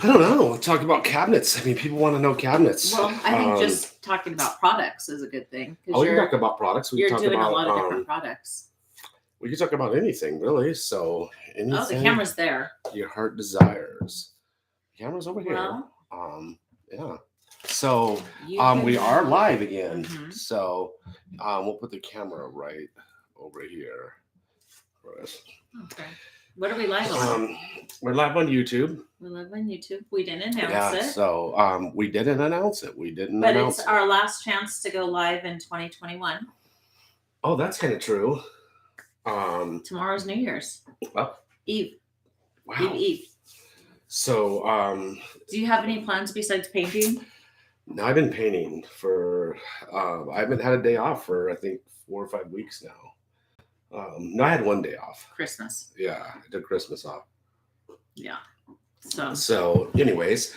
I don't know. Talk about cabinets. I mean, people want to know cabinets. Well, I think just talking about products is a good thing. Oh, we can talk about products. We You're can talk doing about a lot of different products. We can talk about anything, really. So anything. Oh, the camera's there. Your heart desires. The camera's over Well, here. Yeah. So we are live again. Mm-hmm. So we'll put the camera right over here. Okay. What are we live on? We're live on YouTube. We're live on YouTube. We didn't announce it. Yeah, so we didn't announce it. But it's our last chance to go live in 2021. Oh, that's kind of true. Tomorrow's New Year's. Oh. Eve. Wow. Eve. So do you have any plans besides painting? No, I've been painting for I haven't had a day off for I think 4 or 5 weeks now. No, I had 1 day off. Christmas. Yeah, I took Christmas off. Yeah. So anyways,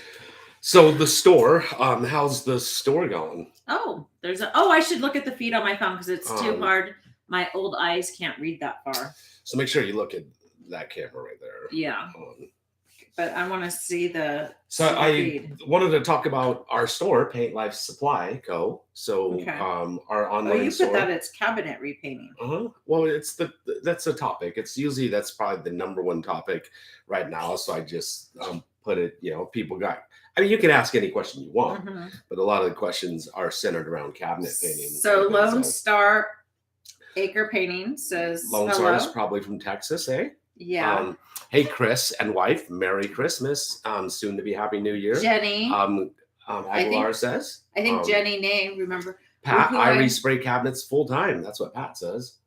so the store, how's the store going? Oh, I should look at the feed on my phone because it's too hard. My old eyes can't read that far. So make sure you look at that camera right there. Yeah. But I want to see the. So I wanted to talk about our store, Paint Life Supply Co. So our online. Oh, you store. put that as cabinet repainting. Well, that's a topic. That's probably the number one topic right now. So I just put it. People got. I mean, you can ask any question you want, but a lot of the questions are centered around cabinet painting. So Lone Star Acre Painting says Lone Star is probably from Texas, eh? Yeah. Hey, Chris and wife, Merry Christmas. Soon to be Happy New Year. Jenny. Aguilar says. I think Jenny name, remember. Pat, I respray cabinets full time. That's what Pat says.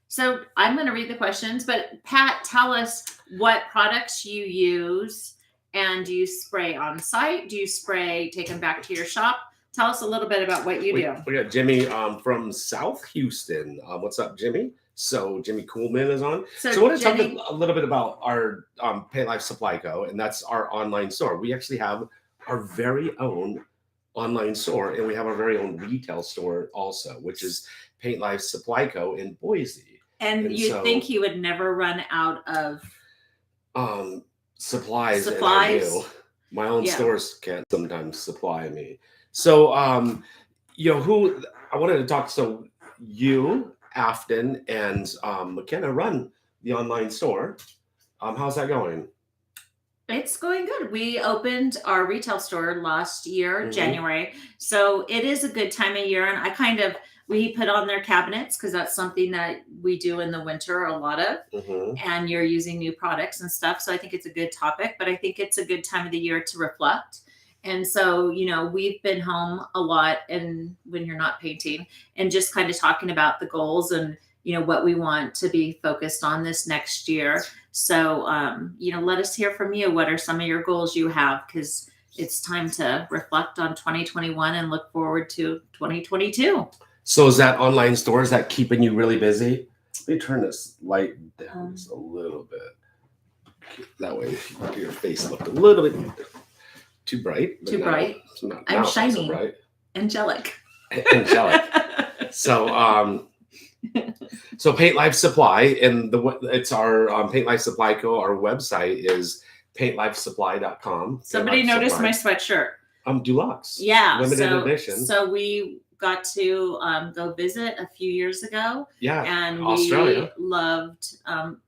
So I'm going to read the questions, but Pat, tell us what products you use, and do you spray on site? Do you spray, take them back to your shop? Tell us a little bit about what you do. We got Jimmy from South Houston. What's up, Jimmy? So Jimmy Coolman is on. So I want to talk a little bit about our Paint Life Supply Co. And that's our online store. We actually have our very own online store, and we have our very own retail store also, which is Paint Life Supply Co. in Boise. And you think he would never run out of supplies? And I do. My own stores can't sometimes supply me. So who I wanted to talk. So you, Afton, and McKenna run the online store. How's that going? It's going good. We opened our retail store last year, January. So it is a good time of year. And we put on their cabinets because that's something that we do in the winter a lot of. And you're using new products and stuff. So I think it's a good topic, but I think it's a good time of the year to reflect. And so, we've been home a lot, and when you're not painting, and just kind of talking about the goals and, what we want to be focused on this next year. So, let us hear from you. What are some of your goals you have? Because it's time to reflect on 2021 and look forward to 2022. So is that online store, is that keeping you really busy? Let me turn this light down just a little bit. That way your face looked a little bit too bright. Too bright. I'm shiny. So bright. Angelic. So Paint Life Supply, and it's our Paint Life Supply Co. Our website is paintlifesupply.com. Somebody noticed my sweatshirt. Deluxe. Yeah. Limited edition. So we got to go visit a few years ago. Yeah. And Australia. We loved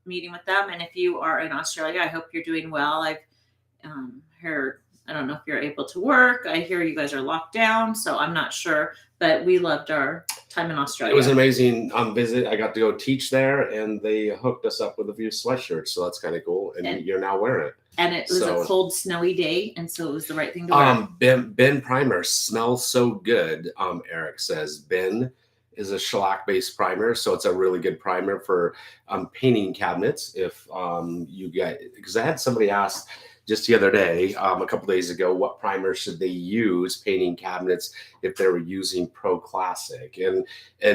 meeting with them. And if you are in Australia, I hope you're doing well. I've heard, I don't know if you're able to work. I hear you guys are locked down, so I'm not sure. But we loved our time in Australia. It was an amazing visit. I got to go teach there, and they hooked us up with a few sweatshirts, so that's kind of cool. And you're now wearing it. And it was a cold, snowy day, and so it was the right thing to wear. Ben Primer smells so good. Eric says Ben is a shellac-based primer, so it's a really good primer for painting cabinets. If you get, because I had somebody ask just the other day, a couple days ago, what primer should they use painting cabinets if they were using Pro Classic? And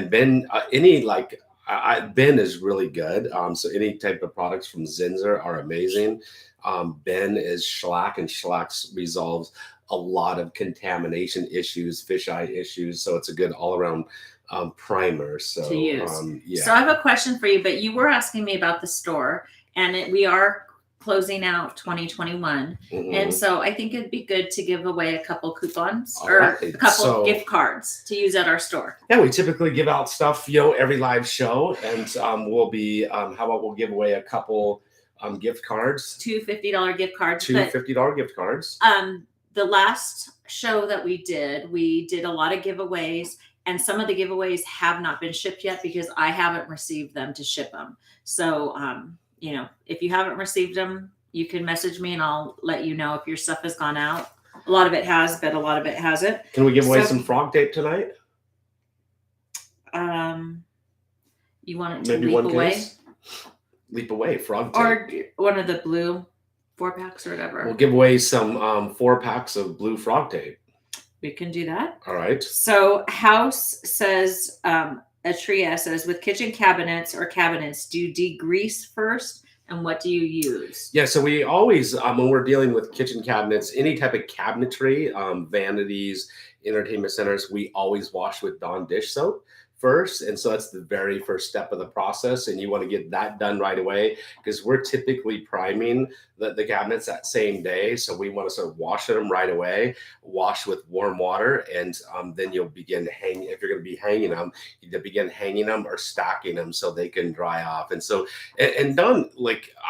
Ben, Ben is really good. So any type of products from Zinsser are amazing. Ben is shellac, and shellac resolves a lot of contamination issues, fisheye issues. So it's a good all-around primer. So to use. So I have a question for you, but you were asking me about the store, and we are closing out 2021. And so I think it'd be good to give away a couple coupons All or right. a couple So- gift cards to use at our store. Yeah, we typically give out stuff, every live show, and we'll be. How about we'll give away a couple gift cards, Two $50 gift cards. two But $50 gift cards. the last show that we did a lot of giveaways, and some of the giveaways have not been shipped yet because I haven't received them to ship them. So, if you haven't received them, you can message me and I'll let you know if your stuff has gone out. A lot of it has, but a lot of it hasn't. Can we give away some frog tape tonight? You want it to Maybe leap one away? case? Leap away, frog tape. Or one of the blue 4-packs or whatever. We'll give away some 4-packs of blue frog tape. We can do that. All right. So House says, Atria says, with kitchen cabinets or cabinets, do you degrease first? And what do you use? Yeah, so we always, when we're dealing with kitchen cabinets, any type of cabinetry, vanities, entertainment centers, we always wash with Dawn dish soap first. And so that's the very first step of the process. And you want to get that done right away because we're typically priming the cabinets that same day. So we want to start washing them right away, wash with warm water. And then you'll begin hanging. If you're going to be hanging them, you begin hanging them or stacking them so they can dry off. And so, and Dawn,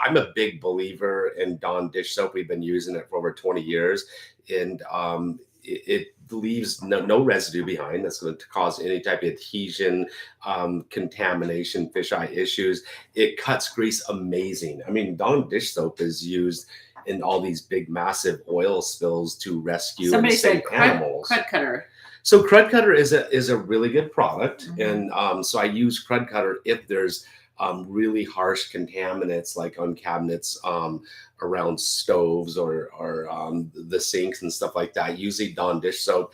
I'm a big believer in Dawn dish soap. We've been using it for over 20 years. And it leaves no residue behind that's going to cause any type of adhesion, contamination, fisheye issues. It cuts grease amazing. I mean, Dawn dish soap is used in all these big, massive oil spills to rescue and save animals. Crud cutter. So Crud Cutter is a really good product, and so I use Crud Cutter if there's really harsh contaminants like on cabinets around stoves or the sinks and stuff like that. Usually Dawn dish soap,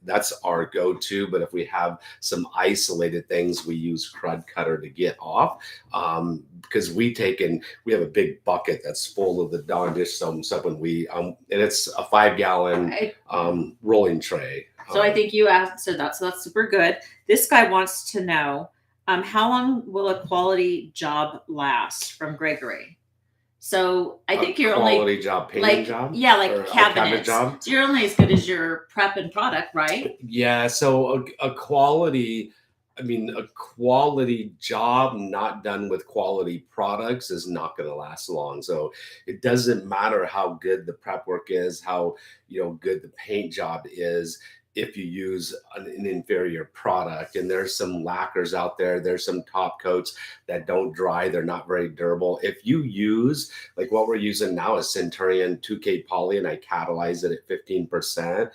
that's our go-to. But if we have some isolated things, we use Crud Cutter to get off because we have a big bucket that's full of the Dawn dish soap and stuff. And and it's a 5-gallon rolling tray. So I think you answered that. So that's super good. This guy wants to know, how long will a quality job last from Gregory? So I think you're only quality job, painting job? Yeah, like Or cabinets. job? So you're only as good as your prep and product, right? Yeah. So a quality job not done with quality products is not going to last long. So it doesn't matter how good the prep work is, how good the paint job is, if you use an inferior product. And there's some lacquers out there, there's some top coats that don't dry, they're not very durable. If you use, like what we're using now is Centurion 2K poly, and I catalyze it at 15%.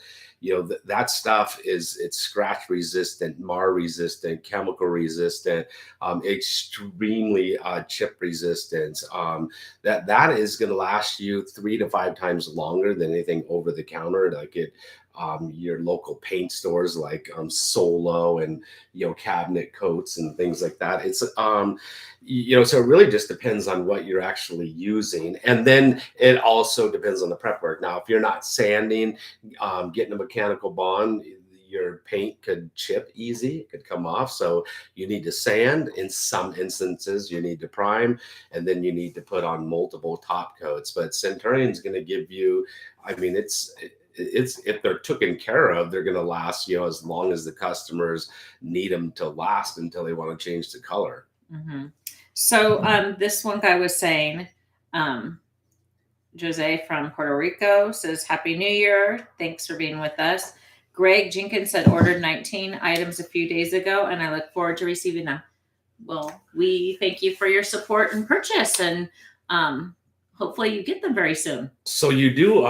That stuff it's scratch resistant, mar resistant, chemical resistant, extremely chip resistant. That is going to last you 3 to 5 times longer than anything over the counter, like your local paint stores like Solo and cabinet coats and things like that. It's so it really just depends on what you're actually using, and then it also depends on the prep work. Now, if you're not sanding, getting a mechanical bond, your paint could chip easy, it could come off. So you need to sand. In some instances, you need to prime, and then you need to put on multiple top coats. But Centurion's going to give you, it's if they're taken care of, they're going to last, as long as the customers need them to last until they want to change the color. Mm-hmm. So this one guy was saying, Jose from Puerto Rico says, Happy New Year. Thanks for being with us. Greg Jenkins said ordered 19 items a few days ago, and I look forward to receiving them. Well, we thank you for your support and purchase, and hopefully you get them very soon. So you do,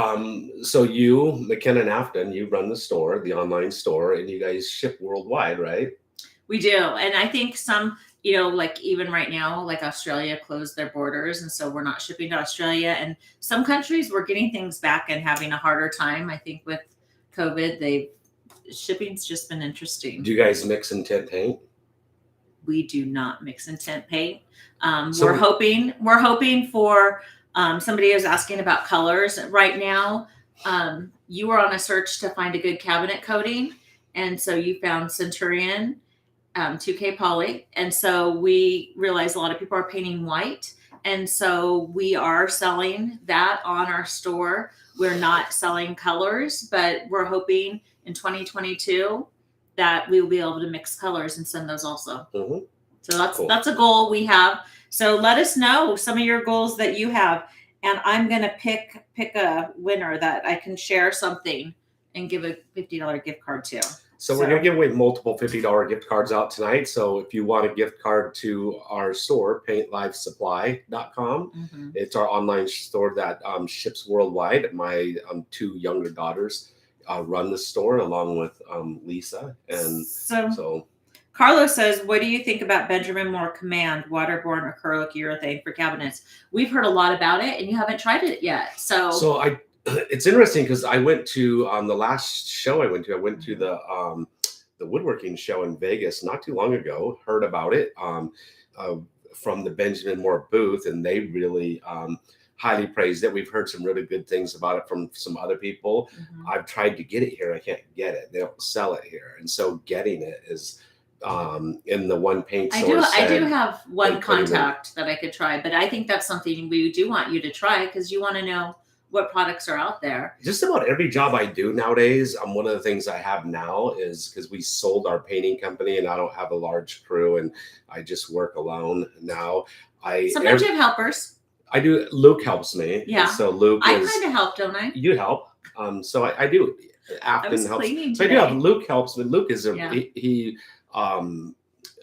you, McKenna and Afton, you run the store, the online store, and you guys ship worldwide, right? We do. And I think some, like even right now, like Australia closed their borders. And so we're not shipping to Australia. And some countries we're getting things back and having a harder time. I think with COVID, shipping's just been interesting. Do you guys mix and tint paint? We do not mix and tint paint. We're hoping for, somebody is asking about colors right now. You were on a search to find a good cabinet coating. And so you found Centurion 2K poly. And so we realized a lot of people are painting white. And so we are selling that on our store. We're not selling colors, but we're hoping in 2022 that we will be able to mix colors and send those also. Mm-hmm. So Cool. that's a goal we have. So let us know some of your goals that you have, and I'm gonna pick a winner that I can share something and give a $50 gift card to. So we're going to give away multiple $50 gift cards out tonight. So if you want a gift card to our store, paintlifesupply.com, Mm-hmm. it's our online store that ships worldwide. My 2 younger daughters run the store along with Lisa. And so Carlos says, what do you think about Benjamin Moore Command Waterborne Acrylic Urethane for cabinets? We've heard a lot about it, and you haven't tried it yet. So it's interesting because I went to the last show I went to the woodworking show in Vegas not too long ago. Heard about it from the Benjamin Moore booth, and they really highly praised it. We've heard some really good things about it from some other people. Mm-hmm. I've tried to get it here. I can't get it. They don't sell it here, and so getting it is in the one paint store. I do have one contact that I could try, but I think that's something we do want you to try because you want to know what products are out there. Just about every job I do nowadays, one of the things I have now is because we sold our painting company and I don't have a large crew and I just work alone now. Sometimes you have helpers. I do. Luke helps me. Yeah. So Luke I kind of help, don't I? You help. So I do. Afton helps. So I do have Luke helps me. Luke is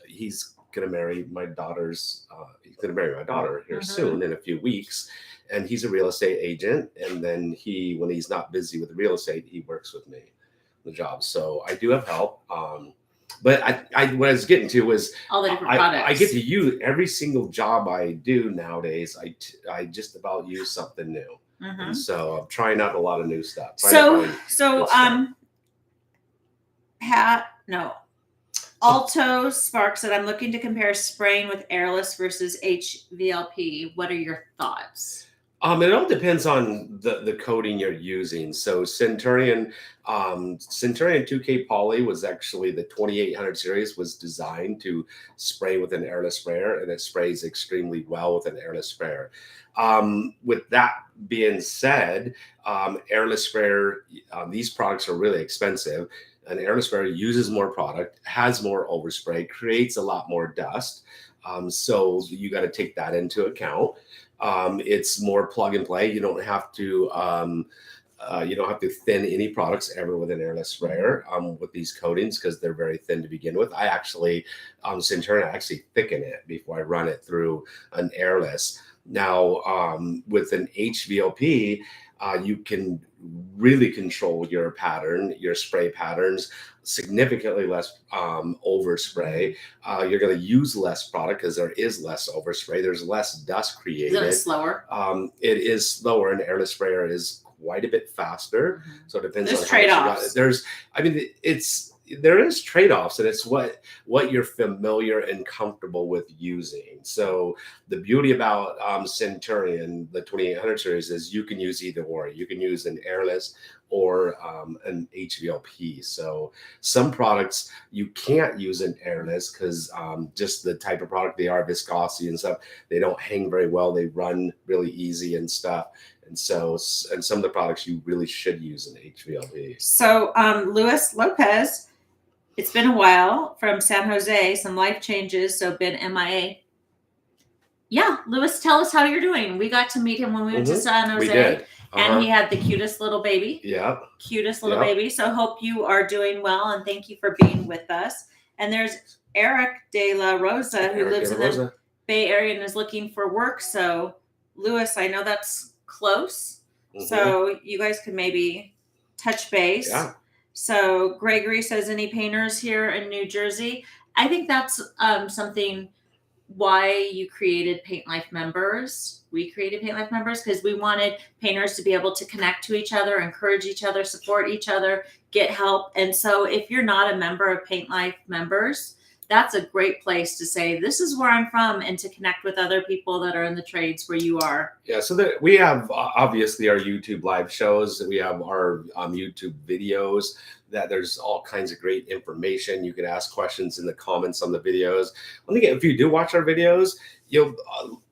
he's gonna marry my daughter's. He's gonna marry my daughter here soon in a few weeks. And he's a real estate agent. And then when he's not busy with real estate, he works with me the job. So I do have help. But what I was getting to was all the different products. I get to use every single job I do nowadays. I just about use something new. Mm-hmm. And so I'm trying out a lot of new stuff. Alto Spark said, I'm looking to compare spraying with airless versus HVLP. What are your thoughts? It all depends on the coating you're using. So Centurion 2K Poly was actually the 2800 series was designed to spray with an airless sprayer, and it sprays extremely well with an airless sprayer. With that being said, airless sprayer, these products are really expensive. An airless sprayer uses more product, has more overspray, creates a lot more dust. So you got to take that into account. It's more plug and play. You don't have to thin any products ever with an airless sprayer with these coatings because they're very thin to begin with. I actually Centurion, I actually thicken it before I run it through an airless. Now with an HVLP, you can really control your pattern, your spray patterns, significantly less overspray. You're going to use less product because there is less overspray. There's less dust created. Is it slower? It is slower. An airless sprayer is quite a bit faster. Mm-hmm. So it depends on trade-offs. There is trade-offs, and it's what you're familiar and comfortable with using. So the beauty about Centurion, the 2800 series, is you can use either or. You can use an airless or an HVLP. So some products you can't use an airless because just the type of product they are, viscosity and stuff, they don't hang very well. They run really easy and stuff. And some of the products you really should use an HVLP. So Luis Lopez, it's been a while, from San Jose, some life changes, so been MIA. Yeah, Luis, tell us how you're doing. We got to meet him when we went to San Jose. We did. And he had the cutest little baby. Yeah. Cutest little baby. So hope you are doing well, and thank you for being with us. And there's Eric De La Rosa, who lives in the Bay Area and is looking for work. So, Luis, I know that's close. Mm-hmm. So you guys could maybe touch base. Yeah. So Gregory says, any painters here in New Jersey? I think that's something why you created Paint Life members. We created Paint Life members because we wanted painters to be able to connect to each other, encourage each other, support each other, get help. And so if you're not a member of Paint Life members, that's a great place to say, this is where I'm from, and to connect with other people that are in the trades where you are. Yeah, so we have obviously our YouTube live shows. We have our YouTube videos that there's all kinds of great information. You can ask questions in the comments on the videos. If you do watch our videos,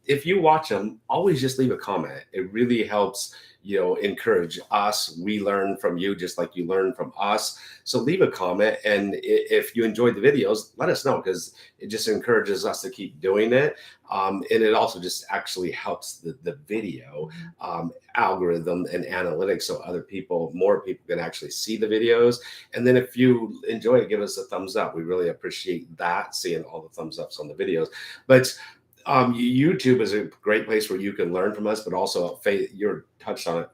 if you watch them, always just leave a comment. It really helps, encourage us. We learn from you just like you learn from us. So leave a comment. And if you enjoyed the videos, let us know, because it just encourages us to keep doing it. And it also just actually helps the video algorithm and analytics, so more people can actually see the videos. And then if you enjoy it, give us a thumbs up. We really appreciate that, seeing all the thumbs ups on the videos. But YouTube is a great place where you can learn from us, but also you're touched on it.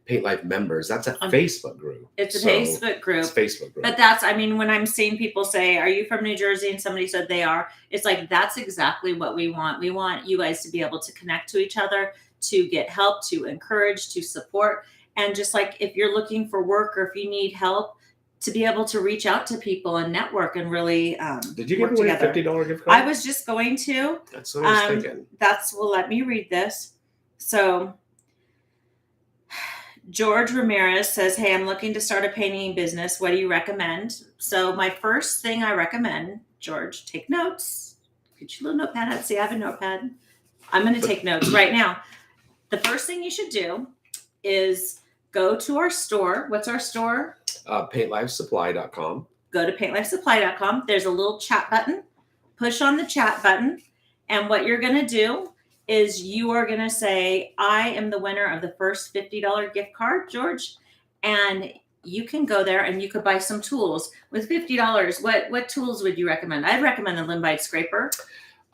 Paint Life members, that's a Facebook group. It's a Facebook group. It's a Facebook group. But that's, I mean, when I'm seeing people say, "Are you from New Jersey?" and somebody said they are, it's like, that's exactly what we want. We want you guys to be able to connect to each other, to get help, to encourage, to support. And just like if you're looking for work or if you need help, to be able to reach out to people and network and really Did you work give away together. a $50 gift card? I was just going to. That's what I was thinking. Well, let me read this. So George Ramirez says, "Hey, I'm looking to start a painting business. What do you recommend?" So my first thing I recommend, George, take notes. Get your little notepad out. See, I have a notepad. I'm going to take notes right now. The first thing you should do is go to our store. What's our store? PaintLifeSupply.com. Go to PaintLifeSupply.com. There's a little chat button. Push on the chat button. And what you're going to do is you are going to say, "I am the winner of the first $50 gift card, George." And you can go there and you could buy some tools. With $50, what tools would you recommend? I'd recommend the Limbite scraper.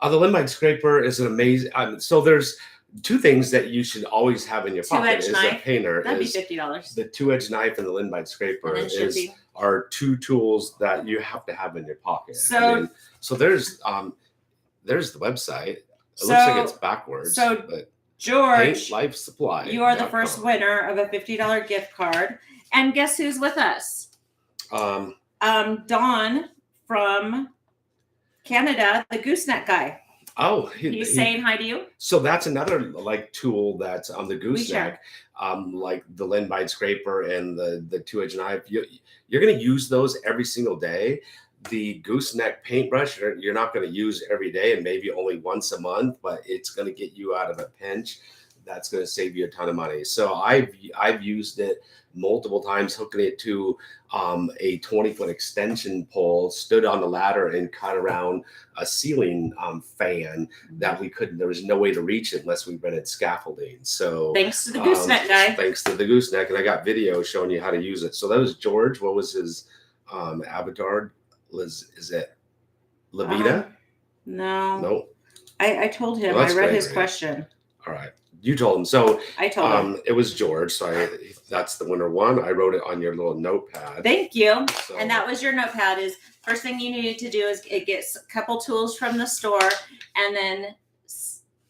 The Limbite scraper is an amazing. So there's two things that you should always have in your pocket as a painter. That'd be $50. The 2-edge knife and the Limbite scraper are two tools that you have to have in your pocket. So, there's the website. It looks like it's backwards. So but George, Paint Life Supply. You are the first winner of a $50 gift card. And guess who's with us? Don from Canada, the gooseneck guy. Oh, he's saying hi to you. So that's another tool that's on the gooseneck, like the Limbite scraper and the 2-edge knife. You're going to use those every single day. The gooseneck paintbrush, you're not going to use every day, and maybe only once a month, but it's going to get you out of a pinch. That's going to save you a ton of money. So I've used it multiple times, hooking it to a 20-foot extension pole, stood on the ladder and cut around a ceiling fan that there was no way to reach it unless we rented scaffolding. So thanks to the gooseneck guy. Thanks to the gooseneck. And I got video showing you how to use it. So that was George. What was his avatar? Is it Levita? No. Nope. I told him. Well, I read his question. All right. You told him. So I told him. It was George. So that's the winner one. I wrote it on your little notepad. Thank you. So, and that was your notepad. Is first thing you needed to do is get a couple tools from the store, and then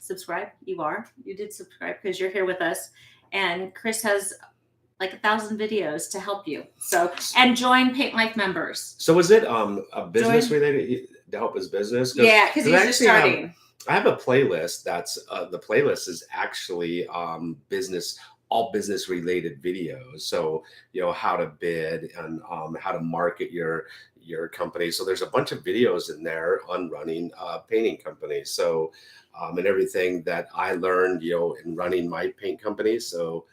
subscribe. You did subscribe because you're here with us. And Chris has like 1,000 videos to help you. So, and join Paint Life members. So is it a business related to help his business? Yeah, because he's just starting. I have a playlist that's the playlist is actually all business related videos. So, how to bid and how to market your company. So there's a bunch of videos in there on running a painting company. So, and everything that I learned, in running my paint company. So,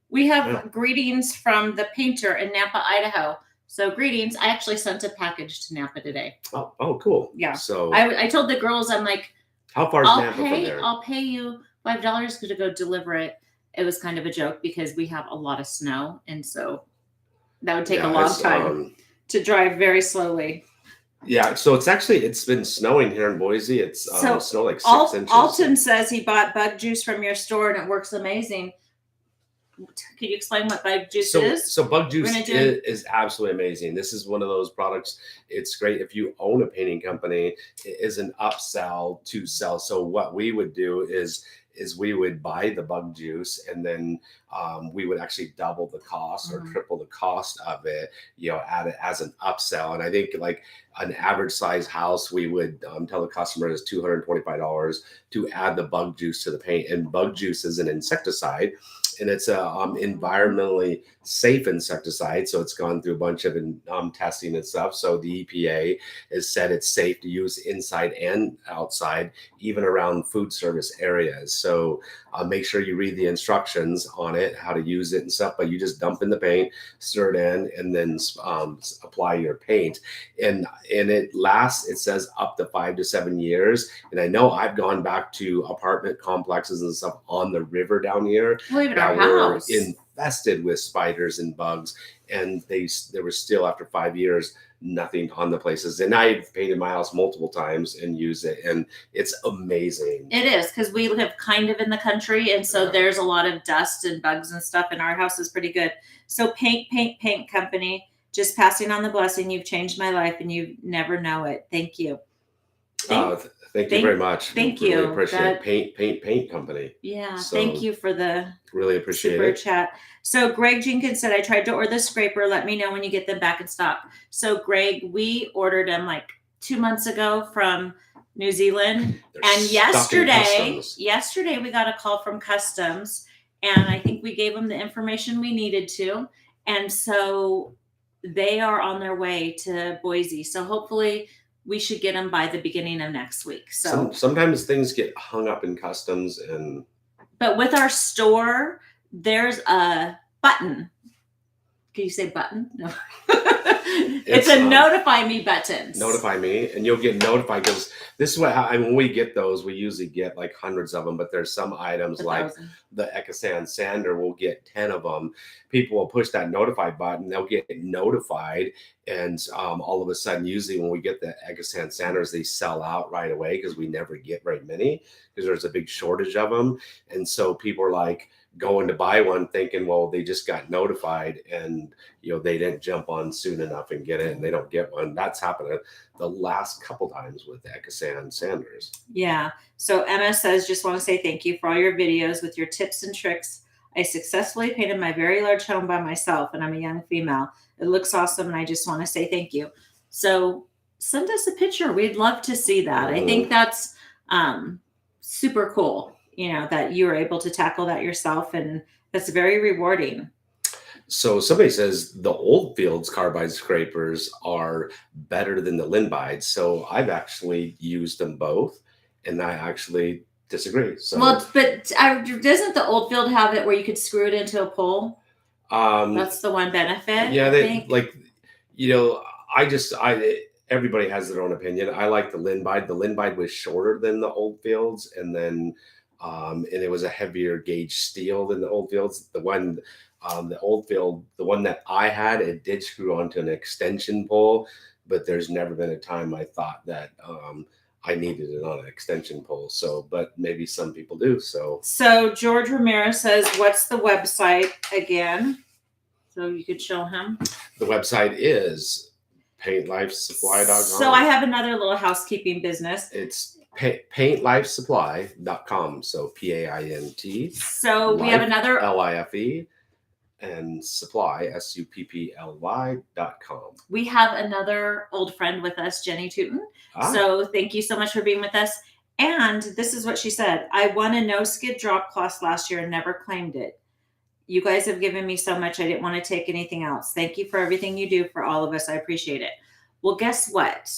we have greetings from the painter in Nampa, Idaho. So greetings. I actually sent a package to Nampa today. Oh, cool. Yeah. So I told the girls, I'm like, how far is Nampa from there? I'll pay you $5 to go deliver it. It was kind of a joke because we have a lot of snow. And so that would take a long time to drive very slowly. Yeah, so it's been snowing here in Boise. It's snow like 6 inches. Alton says he bought bug juice from your store and it works amazing. Could you explain what bug juice is? So bug juice is absolutely amazing. This is one of those products. It's great if you own a painting company. It is an upsell to sell. So what we would do is we would buy the bug juice, and then we would actually double the cost or triple the cost of it, add it as an upsell. And I think like an average size house, we would tell the customer is $225 to add the bug juice to the paint. And bug juice is an insecticide. Yes, and it's a environmentally safe insecticide, so it's gone through a bunch of testing and stuff. So the EPA has said it's safe to use inside and outside, even around food service areas. So make sure you read the instructions on it, how to use it and stuff. But you just dump in the paint, stir it in, and then apply your paint. And it lasts. It says up to 5 to 7 years. And I know I've gone back to apartment complexes and stuff on the river down here Well, even that our were house. infested with spiders and bugs, and there was still, after 5 years, nothing on the places. And I've painted my house multiple times and used it, and it's amazing. It is, because we live kind of in the country, and so Yeah. there's a lot of dust and bugs and stuff, and our house is pretty good. So paint company, just passing on the blessing. You've changed my life, and you never know it. Thank you. Thank you very much. Thank Really you. appreciate it. Paint company. Yeah, So, thank you for the Really appreciate super it. chat. So Greg Jenkins said, I tried to order the scraper. Let me know when you get them back in stock. So Greg, we ordered them like 2 months ago from New Zealand. They're And stuck in customs. yesterday we got a call from customs, and I think we gave them the information we needed to. And so they are on their way to Boise. So hopefully we should get them by the beginning of next week. So Sometimes things get hung up in customs, and but with our store, there's a button. Can you say button? No. It's a notify me button. Notify me, and you'll get notified, because this is when we get those, we usually get like hundreds of them, but there's some items like the Ecosand sander, we'll get 10 of them. People will push that notify button, they'll get notified, and all of a sudden, usually when we get the Ecosand sanders, they sell out right away, because we never get very many, because there's a big shortage of them. And so people are like going to buy one thinking, well, they just got notified, and they didn't jump on soon enough and get it, and they don't get one. That's happened the last couple times with the Ecosand sanders. Yeah. So Emma says, just want to say thank you for all your videos with your tips and tricks. I successfully painted my very large home by myself, and I'm a young female. It looks awesome, and I just want to say thank you. So send us a picture. We'd love to see that. I think that's super cool, that you were able to tackle that yourself, and that's very rewarding. So somebody says the Oldfields carbide scrapers are better than the Linbides. So I've actually used them both, and I actually disagree. So, well, but doesn't the Oldfield have it where you could screw it into a pole? That's the one benefit. Yeah, everybody has their own opinion. I like the Linbide. The Linbide was shorter than the Oldfields, and then and it was a heavier gauge steel than the Oldfields. The Oldfield, the one that I had, it did screw onto an extension pole, but there's never been a time I thought that I needed it on an extension pole. So, but maybe some people do. So George Ramirez says, what's the website again? So you could show him. The website is paintlifesupply.com. So I have another little housekeeping business. It's paintlifesupply.com. So PAINT. So we have another LIFE and supply SUPPLY.com. We have another old friend with us, Jenny Tooten. So thank you so much for being with us. And this is what she said. I won a no skid drop class last year and never claimed it. You guys have given me so much. I didn't want to take anything else. Thank you for everything you do for all of us. I appreciate it. Well, guess what?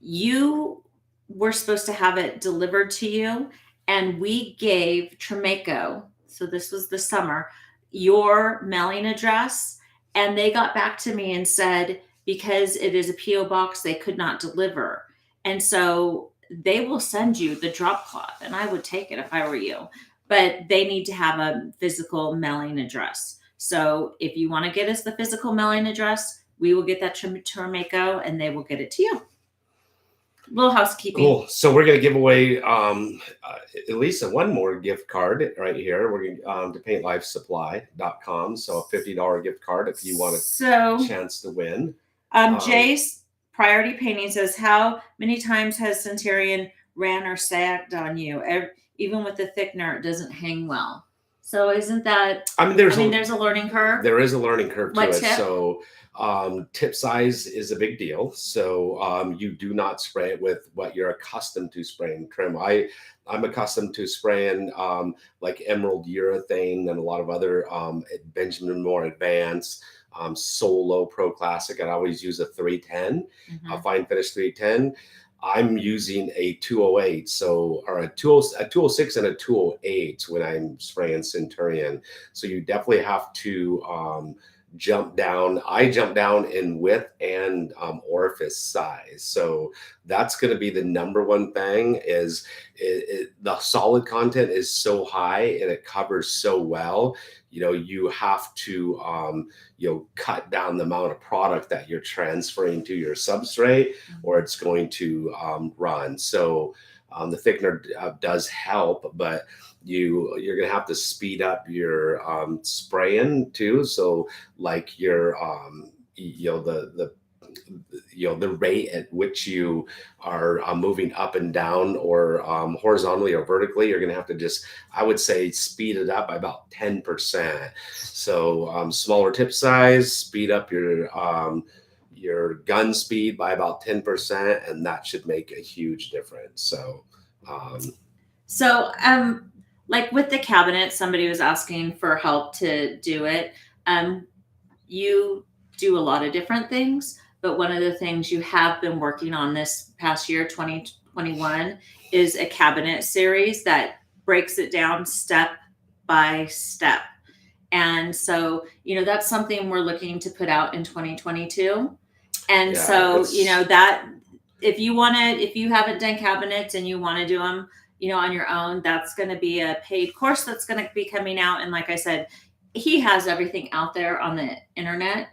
You were supposed to have it delivered to you, and we gave Tremeco, so this was the summer, your mailing address, and they got back to me and said, because it is a PO box, they could not deliver. And so they will send you the drop cloth, and I would take it if I were you, but they need to have a physical mailing address. So if you want to get us the physical mailing address, we will get that to Tremeco, and they will get it to you. Little housekeeping. Cool. So we're going to give away at least one more gift card right here. We're going to paintlifesupply.com. So a $50 gift card if you want a chance to win. Jay's Priority Painting says, how many times has Centurion ran or sagged on you? Even with the thickener, it doesn't hang well. So isn't that? I mean, There's a learning curve. there is a learning curve to What it. tip? So tip size is a big deal. So you do not spray it with what you're accustomed to spraying trim. I'm accustomed to spraying like Emerald Urethane and a lot of other Benjamin Moore Advanced, Solo Pro Classic. I'd always use a 310, a fine finish 310. I'm using a 208, or a 206 and a 208 when I'm spraying Centurion. So you definitely have to jump down. I jump down in width and orifice size. So that's going to be the number one thing. Is the solid content is so high and it covers so well. You have to cut down the amount of product that you're transferring to your substrate, or it's going to run. So the thickener does help, but you're going to have to speed up your spraying too. So like your the rate at which you are moving up and down, or horizontally or vertically, you're going to have to just, I would say, speed it up by about 10%. So smaller tip size, speed up your gun speed by about 10%, and that should make a huge difference. So like with the cabinet, somebody was asking for help to do it. You do a lot of different things, but one of the things you have been working on this past year, 2021, is a cabinet series that breaks it down step by step. And so, that's something we're looking to put out in 2022. And that if you haven't done cabinets and you want to do them, on your own, that's going to be a paid course that's going to be coming out. And like I said, he has everything out there on the internet,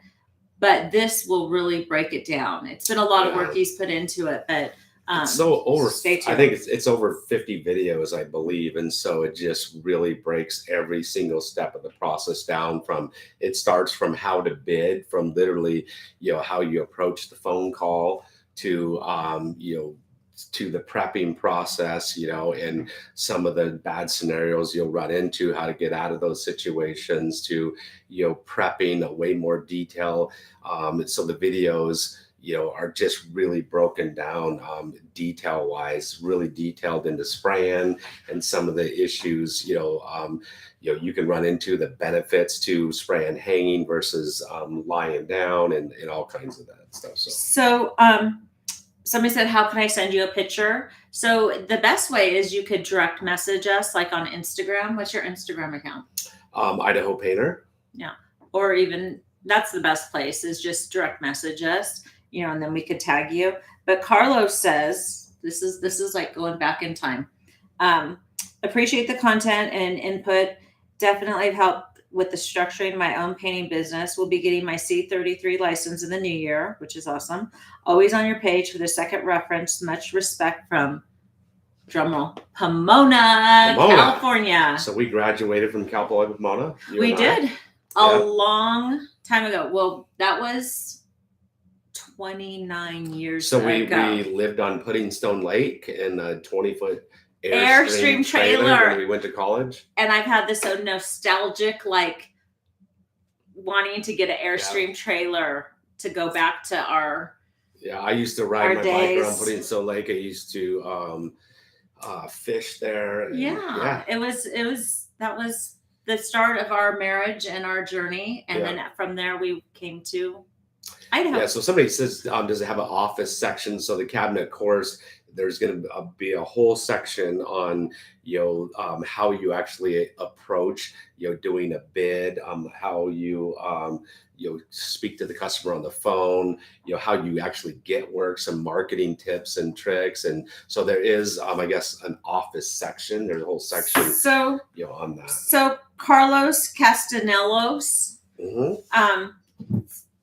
but this will really break it down. It's been a lot of work he's put into it, but I think it's over 50 videos, I believe. And so it just really breaks every single step of the process down. It starts from how to bid, from literally, how you approach the phone call, to, to the prepping process, and some of the bad scenarios you'll run into, how to get out of those situations, to, prepping a way more detail. So the videos, are just really broken down detail wise, really detailed into spraying and some of the issues, you can run into, the benefits to spraying hanging versus lying down, and all kinds of that stuff. So somebody said, how can I send you a picture? So the best way is you could direct message us, like on Instagram. What's your Instagram account? Idaho Painter. Yeah. Or even, that's the best place, is just direct message us, and then we could tag you. But Carlos says, this is like going back in time. Appreciate the content and input. Definitely have helped with the structuring my own painting business. We'll be getting my C33 license in the new year, which is awesome. Always on your page for the second reference. Much respect from, drumroll, Pomona, California. So we graduated from Cal Poly with Pomona. We did a long time ago. Well, that was 29 years ago. So we lived on Pudding Stone Lake in a 20-foot Airstream trailer when we went to college. And I've had this so nostalgic, like, wanting to get an Airstream trailer to go back to our I used to ride my days. bike around Pudding Stone Lake. I used to fish there. That was the start of our marriage and our journey, and then from there we came to Idaho. Yeah, so somebody says, does it have an office section? So the cabinet course, there's going to be a whole section on, how you actually approach, doing a bid, how you, speak to the customer on the phone, how you actually get work, some marketing tips and tricks. And so there is, I guess, an office section. There's a whole section, on that. So Carlos Castanelos,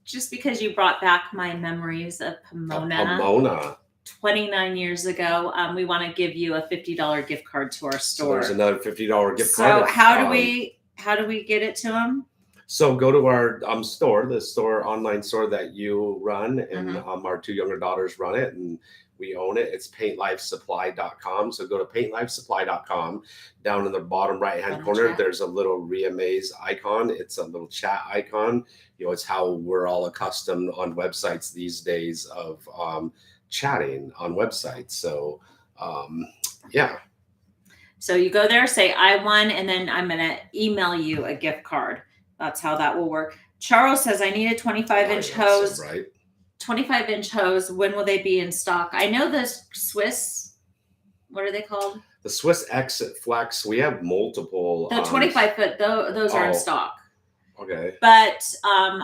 just because you brought back my memories of Pomona. 29 years ago, we want to give you a $50 gift card to our store. So there's another $50 gift card. So how do we get it to them? So go to our store, the online store that you run, and our two younger daughters run it, and We own it. It's paintlifesupply.com. So go to paintlifesupply.com. Down in the bottom right-hand corner, chat. there's a little Reamaze icon. It's a little chat icon. It's how we're all accustomed on websites these days of chatting on websites. So, yeah. So you go there, say I won, and then I'm going to email you a gift card. That's how that will work. Charles says, I need a 25-inch hose. Right. 25-inch hose. When will they be in stock? I know the Swiss, what are they called? The Swiss Exit Flex. We have multiple. The 25-foot, those are in stock. Okay. But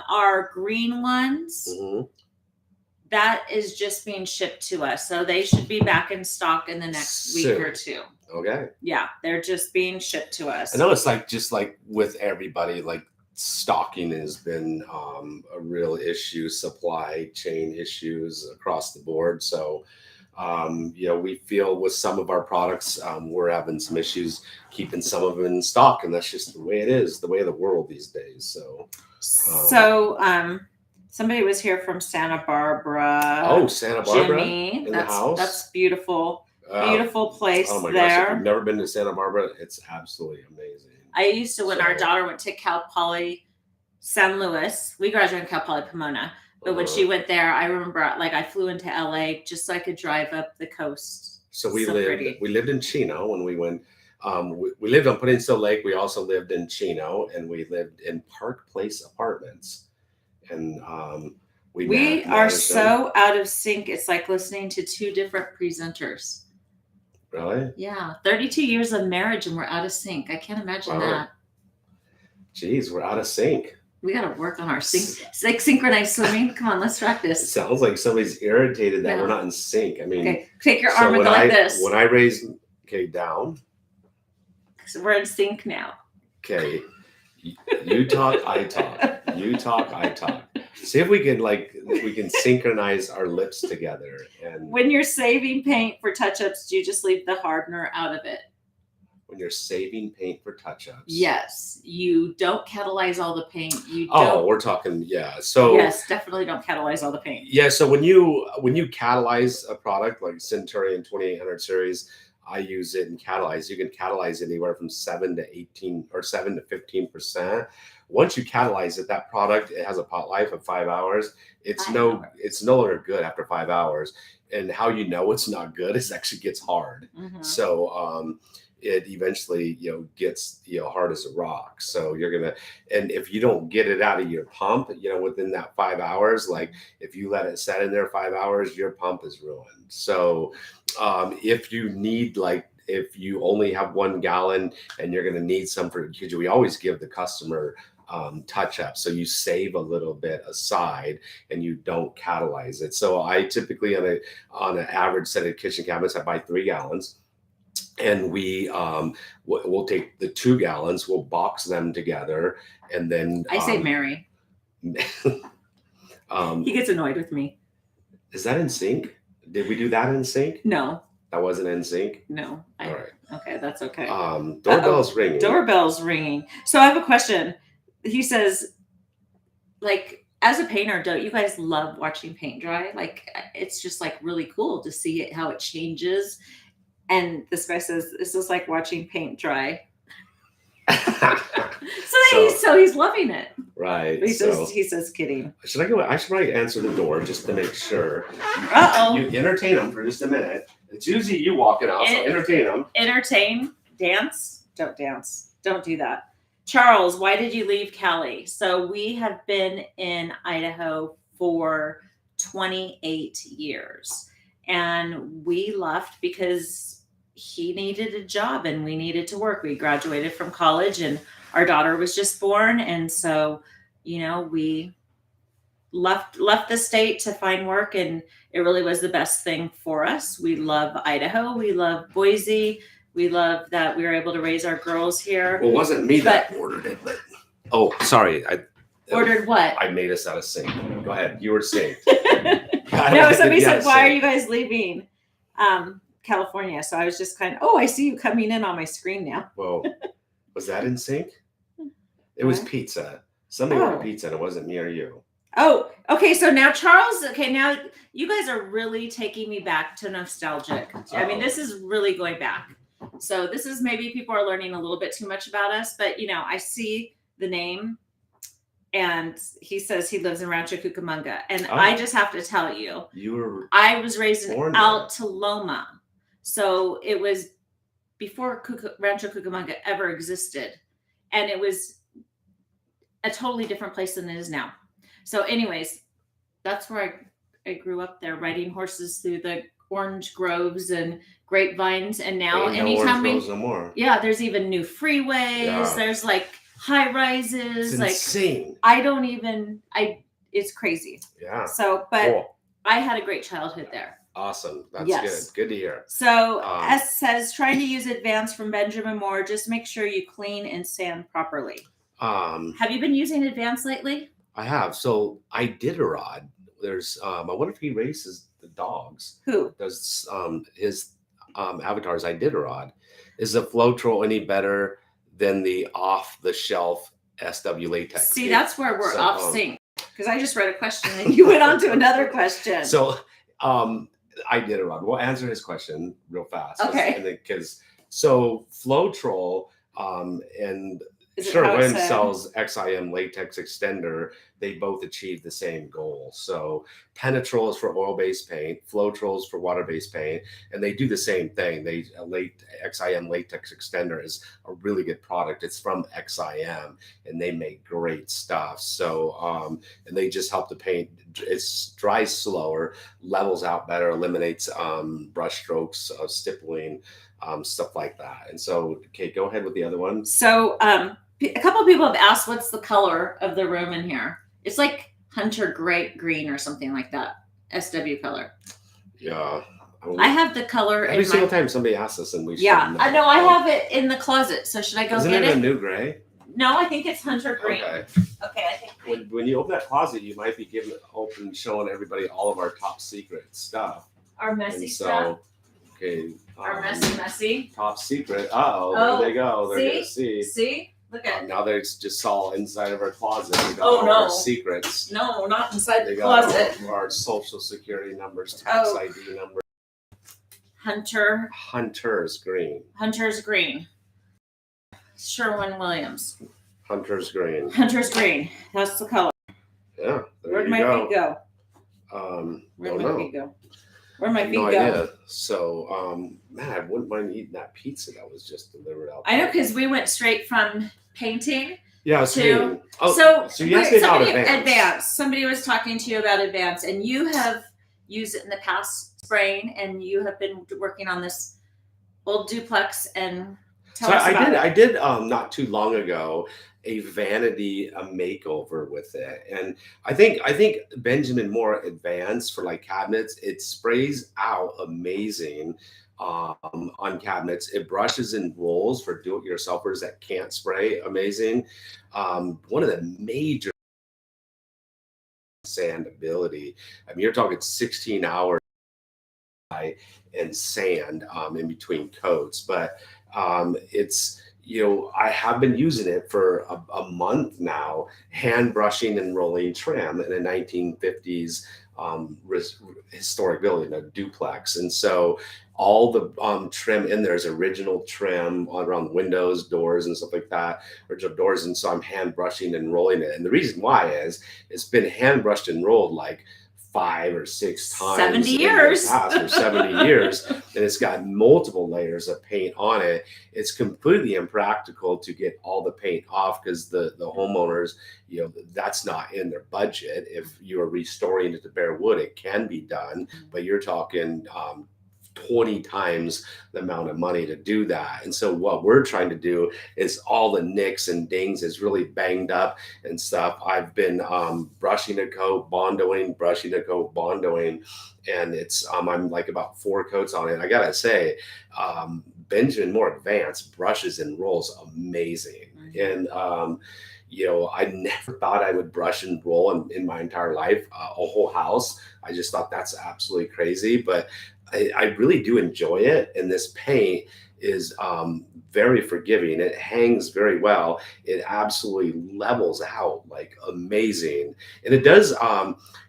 our green ones, that is just being shipped to us. So they should be back in stock in the next week or two. Okay. Yeah, they're just being shipped to us. I know it's just like with everybody, like stocking has been a real issue, supply chain issues across the board. So, we feel with some of our products, we're having some issues keeping some of them in stock, and that's just the way it is, the way of the world these days. So, somebody was here from Santa Barbara. Oh, Santa Barbara, Jimmy, in the house. That's beautiful. Beautiful place oh my there. Gosh, if you've never been to Santa Barbara, it's absolutely amazing. I used to, when our daughter went to Cal Poly San Luis, we graduated Cal Poly Pomona, but when she went there, I remember I flew into LA just so I could drive up the coast. So we lived in Chino when we went. We lived on Peninsula Lake. We also lived in Chino, and we lived in Park Place Apartments. And we are so out of sync. It's like listening to two different presenters. Really? Yeah. 32 years of marriage and we're out of sync. I can't imagine that. Jeez, we're out of sync. We got to work on our synchronized swimming. Come on, let's practice. It sounds like somebody's irritated that we're not in sync. I mean, okay, take your arm and go like this. When I raise, down. So we're in sync now. Okay. You talk, I talk. You talk, I talk. See if we can synchronize our lips together. And when you're saving paint for touch-ups, do you just leave the hardener out of it? When you're saving paint for touch-ups. Yes. You don't catalyze all the paint. We're talking, So yes, definitely don't catalyze all the paint. Yeah. So when you catalyze a product like Centurion 2800 series, I use it in catalyze. You can catalyze anywhere from 7 to 18 or 7 to 15%. Once you catalyze it, that product, it has a pot life of 5 hours. It's no longer good after 5 hours. And how you know it's not good is it actually gets hard. So it eventually gets hard as a rock. So and if you don't get it out of your pump within that 5 hours, like if you let it set in there 5 hours, your pump is ruined. So if you need if you only have 1 gallon and you're going to need some because we always give the customer touch up, so you save a little bit aside and you don't catalyze it. So I typically on an average set of kitchen cabinets, I buy 3 gallons. And we'll take the 2 gallons, we'll box them together, and then I say Mary. He gets annoyed with me. Is that in sync? Did we do that in sync? No. That wasn't in sync? No. All right. Okay, that's okay. Doorbell's ringing. Doorbell's ringing. So I have a question. He says, as a painter, don't you guys love watching paint dry? It's just really cool to see how it changes. And this guy says, this is like watching paint dry. So he's loving it. Right. But he says kidding. Should I go? I should probably answer the door just to make sure. Uh-oh. You entertain them for just a minute. It's usually you walking out, so entertain them. Entertain. Dance. Don't dance. Don't do that. Charles, why did you leave Cali? So we have been in Idaho for 28 years. And we left because he needed a job and we needed to work. We graduated from college and our daughter was just born. And so, we left the state to find work, and it really was the best thing for us. We love Idaho. We love Boise. We love that we were able to raise our girls here. Well, it wasn't me that ordered it, but sorry. Ordered what? I made us out of sync. Go ahead. You were synced. No, somebody said, why are you guys leaving California? So I was just I see you coming in on my screen now. Well, was that in sync? It was pizza. Somebody ordered pizza and it wasn't me or you. Oh, okay. So now Charles, okay, now you guys are really taking me back to nostalgic. I mean, this is really going back. So this is maybe people are learning a little bit too much about us, but I see the name and he says he lives in Rancho Cucamonga. And I just have to tell you, I was raised in Altaloma. So it was before Rancho Cucamonga ever existed. And it was a totally different place than it is now. So anyways, that's where I grew up there, riding horses through the orange groves and grapevines. And now anytime there's even new freeways. Yeah. There's like high rises. It's insane. It's crazy. Yeah. So, but cool. I had a great childhood there. Awesome. That's good to hear. So S says, trying to use Advance from Benjamin Moore. Just make sure you clean and sand properly. Have you been using Advance lately? I have. So Iditarod, there's I wonder if he races the dogs. Who does his avatars? Iditarod. Is the Floetrol any better than the off the shelf SW latex? See, that's where we're off sync, because I just read a question and you went on to another question. So Iditarod, we'll answer his question real fast. Okay. Because Floetrol and Sherwin sells XIM latex extender. They both achieve the same goal. So Penetrol is for oil-based paint, Floetrol is for water-based paint, and they do the same thing. XIM latex extender is a really good product. It's from XIM, and they make great stuff. So and they just help the paint. It dries slower, levels out better, eliminates brush strokes, stippling, stuff like that. And so, Kate, go ahead with the other one. So a couple of people have asked, what's the color of the room in here? It's like hunter green or something like that. SW color. Yeah. I have the color every single time somebody asks us, and we I know. I have it in the closet. So should I go get it? Isn't it a new gray? No, I think it's hunter green. Okay. I think when you open that closet, you might be showing everybody all of our top secret stuff. Our messy stuff. Okay. Our messy. Top secret. There they go. They're gonna see. See? Look at it. Now they just all inside of our closet. We got all our secrets. No, not inside the closet. Our social security numbers, tax ID numbers. Hunter's green. Sherwin-Williams. Hunter's green. That's the color. Yeah. Where'd my feet go? Where'd my feet go? Where'd my feet go? Idea. So, man, I wouldn't mind eating that pizza that was just delivered out. I know, because we went straight from painting. Yeah, to so you asked me about Advance. Somebody was talking to you about Advance, and you have used it in the past spraying, and you have been working on this old duplex. And tell us about it. I did not too long ago a vanity makeover with it, and I think Benjamin Moore Advance for like cabinets, it sprays out amazing on cabinets. It brushes and rolls for do-it-yourselfers that can't spray amazing. One of the major sand ability, I mean, you're talking 16 hours and sand in between coats, but it's I have been using it for a month now, hand brushing and rolling trim in a 1950s historic building, a duplex. And so all the trim in there is original trim around windows, doors, and stuff like that, original doors. And so I'm hand brushing and rolling it. And the reason why is it's been hand brushed and rolled like 5 or 6 times 70 years for 70 years, and it's got multiple layers of paint on it. It's completely impractical to get all the paint off because the homeowners, that's not in their budget. If you're restoring it to bare wood, it can be done, but you're talking 20 times the amount of money to do that. And so what we're trying to do is all the nicks and dings is really banged up and stuff. I've been brushing a coat, bondoing, and it's I'm like about 4 coats on it. I gotta say, Benjamin Moore Advance brushes and rolls amazing. And I never thought I would brush and roll in my entire life, a whole house. I just thought that's absolutely crazy, but I really do enjoy it. And this paint is very forgiving. It hangs very well. It absolutely levels out like amazing. And it does,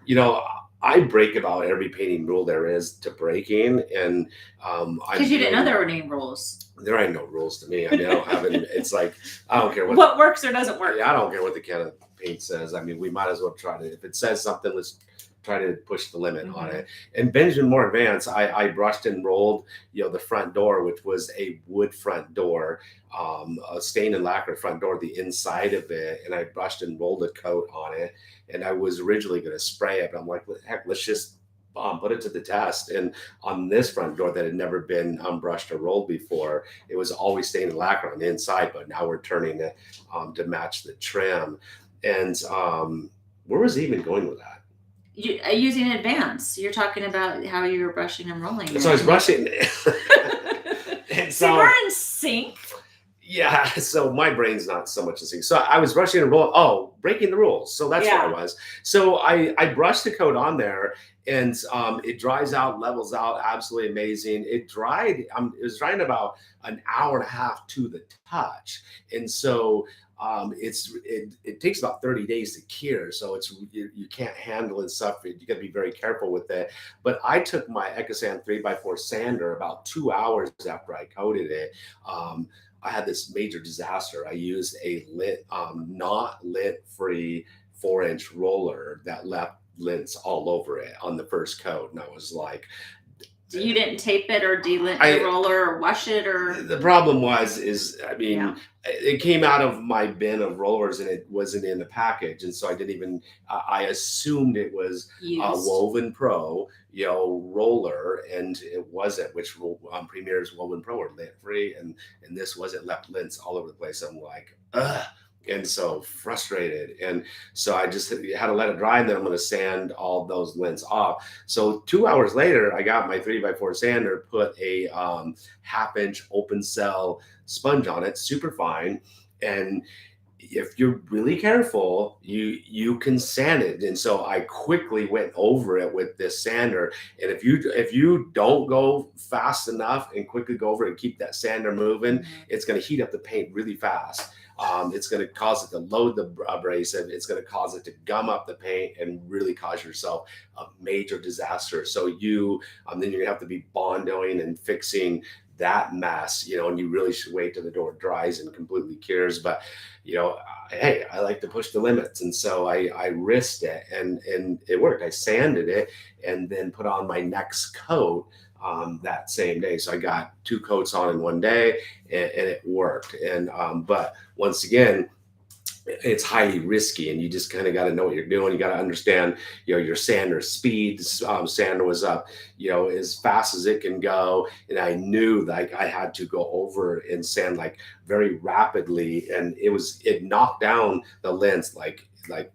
you know, I break about every painting rule there is to breaking. And Because you didn't know there were any rules. There ain't no rules to me. I mean, I don't have any. It's like, I don't care what works or doesn't work. Yeah, I don't care what the can of paint says. I mean, we might as well try to, if it says something, let's try to push the limit on it. And Benjamin more advanced, I brushed and rolled, the front door, which was a wood front door, a stain and lacquer front door, the inside of it. And I brushed and rolled a coat on it. And I was originally going to spray it, but I'm like, heck, let's just put it to the test. And on this front door that had never been brushed or rolled before, it was always stained and lacquer on the inside, but now we're turning it to match the trim. And where was he even going with that? Using advance. You're talking about how you were brushing and rolling. So I was brushing. And so we're in sync. Yeah, so my brain's not so much in sync. So I was brushing and rolling. Oh, breaking the rules. So that's what I was. So I brushed the coat on there, and it dries out, levels out, absolutely amazing. It dried. It was drying about an hour and a half to the touch, and so it takes about 30 days to cure. So you can't handle and stuff. You got to be very careful with it. But I took my Ecosand 3x4 sander about 2 hours after I coated it. I had this major disaster. I used a not lint-free 4-inch roller that left lints all over it on the first coat. And I was like, you didn't tape it or de-lint the roller or wash it? Or the problem it came out of my bin of rollers and it wasn't in the package, and so I didn't even I assumed it was a Woven Pro roller, and it wasn't, which Premier's Woven Pro are lint free, and this wasn't, left lints all over the place. I'm like, ugh. And so frustrated. And so I just had to let it dry, and then I'm going to sand all those lints off. So 2 hours later, I got my 3x4 sander, put a 1/2-inch open cell sponge on it, super fine. And if you're really careful, you can sand it. And so I quickly went over it with this sander. And if you don't go fast enough and quickly go over it and keep that sander moving, it's going to heat up the paint really fast. It's going to cause it to load the abrasive. It's going to cause it to gum up the paint and really cause yourself a major disaster. So then you're going to have to be bondoing and fixing that mess, and you really should wait till the door dries and completely cures. But, hey, I like to push the limits. And so I risked it, and it worked. I sanded it and then put on my next coat that same day. So I got 2 coats on in one day, and it worked. And but once again, it's highly risky, and you just kind of got to know what you're doing. You got to understand, your sander speed. Sander was up, as fast as it can go, and I knew that I had to go over and sand like very rapidly, and it knocked down the lens like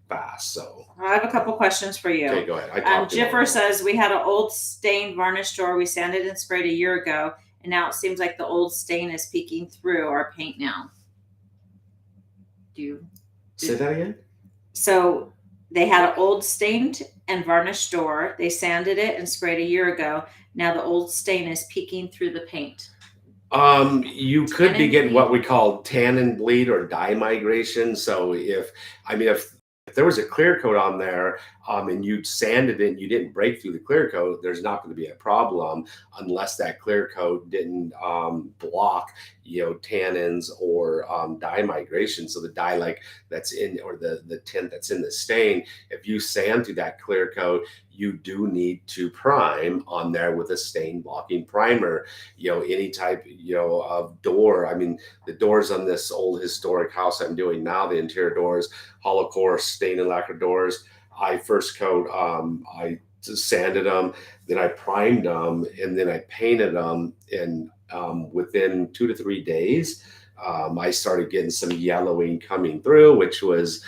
fast. So I have a couple questions for you. Okay, go ahead. Jiffer says, we had an old stained varnish door we sanded and sprayed a year ago, and now it seems like the old stain is peeking through our paint now. Say that again? So they had an old stained and varnished door. They sanded it and sprayed a year ago. Now the old stain is peeking through the paint. You could be getting what we call tannin bleed or dye migration. So if there was a clear coat on there, and you sanded it and you didn't break through the clear coat, there's not going to be a problem unless that clear coat didn't block, tannins or dye migration. So the dye that's in, or the tint that's in the stain, if you sand through that clear coat, you do need to prime on there with a stain blocking primer. Any type, of door. I mean, the doors on this old historic house I'm doing now, the interior doors, hollow core stain and lacquer doors. I first coat, I sanded them, then I primed them, and then I painted them. And within 2 to 3 days, I started getting some yellowing coming through, which was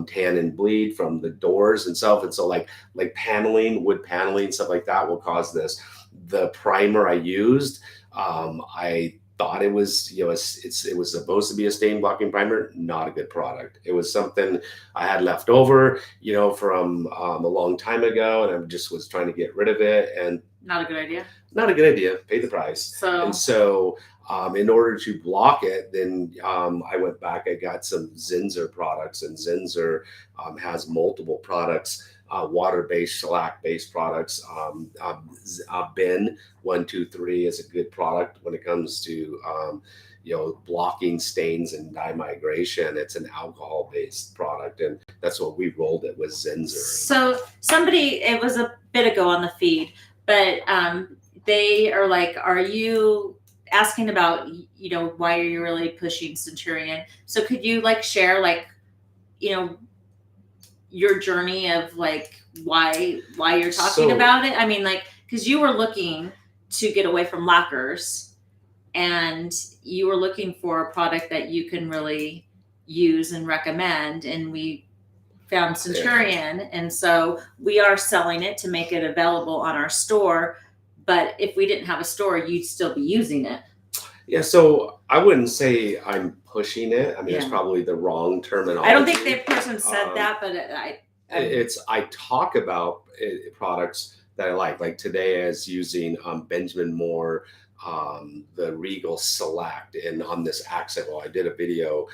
tannin bleed from the doors itself. And so like paneling, wood paneling, stuff like that will cause this. The primer I used, I thought it was, it was supposed to be a stain blocking primer. Not a good product. It was something I had left over, from a long time ago, and I just was trying to get rid of it. And not a good idea. Not a good idea. Pay the price. So In order to block it, then I went back, I got some Zinsser products, and Zinsser has multiple products, water-based, shellac-based products. Bin 123 is a good product when it comes to blocking stains and dye migration. It's an alcohol-based product, and that's what we rolled it with Zinsser. So somebody, it was a bit ago on the feed, but they are like, are you asking about, why are you really pushing Centurion? So could you like share like, your journey of like why you're talking about it? I mean, like, because you were looking to get away from lacquers, and you were looking for a product that you can really use and recommend, and we found Centurion, and so we are selling it to make it available on our store. But if we didn't have a store, you'd still be using it. Yeah, so I wouldn't say I'm pushing it. I mean, it's probably the wrong terminology. I don't think the person said that, but I talk about products that I like today as using Benjamin Moore, the Regal Select, and on this accent wall. I did a video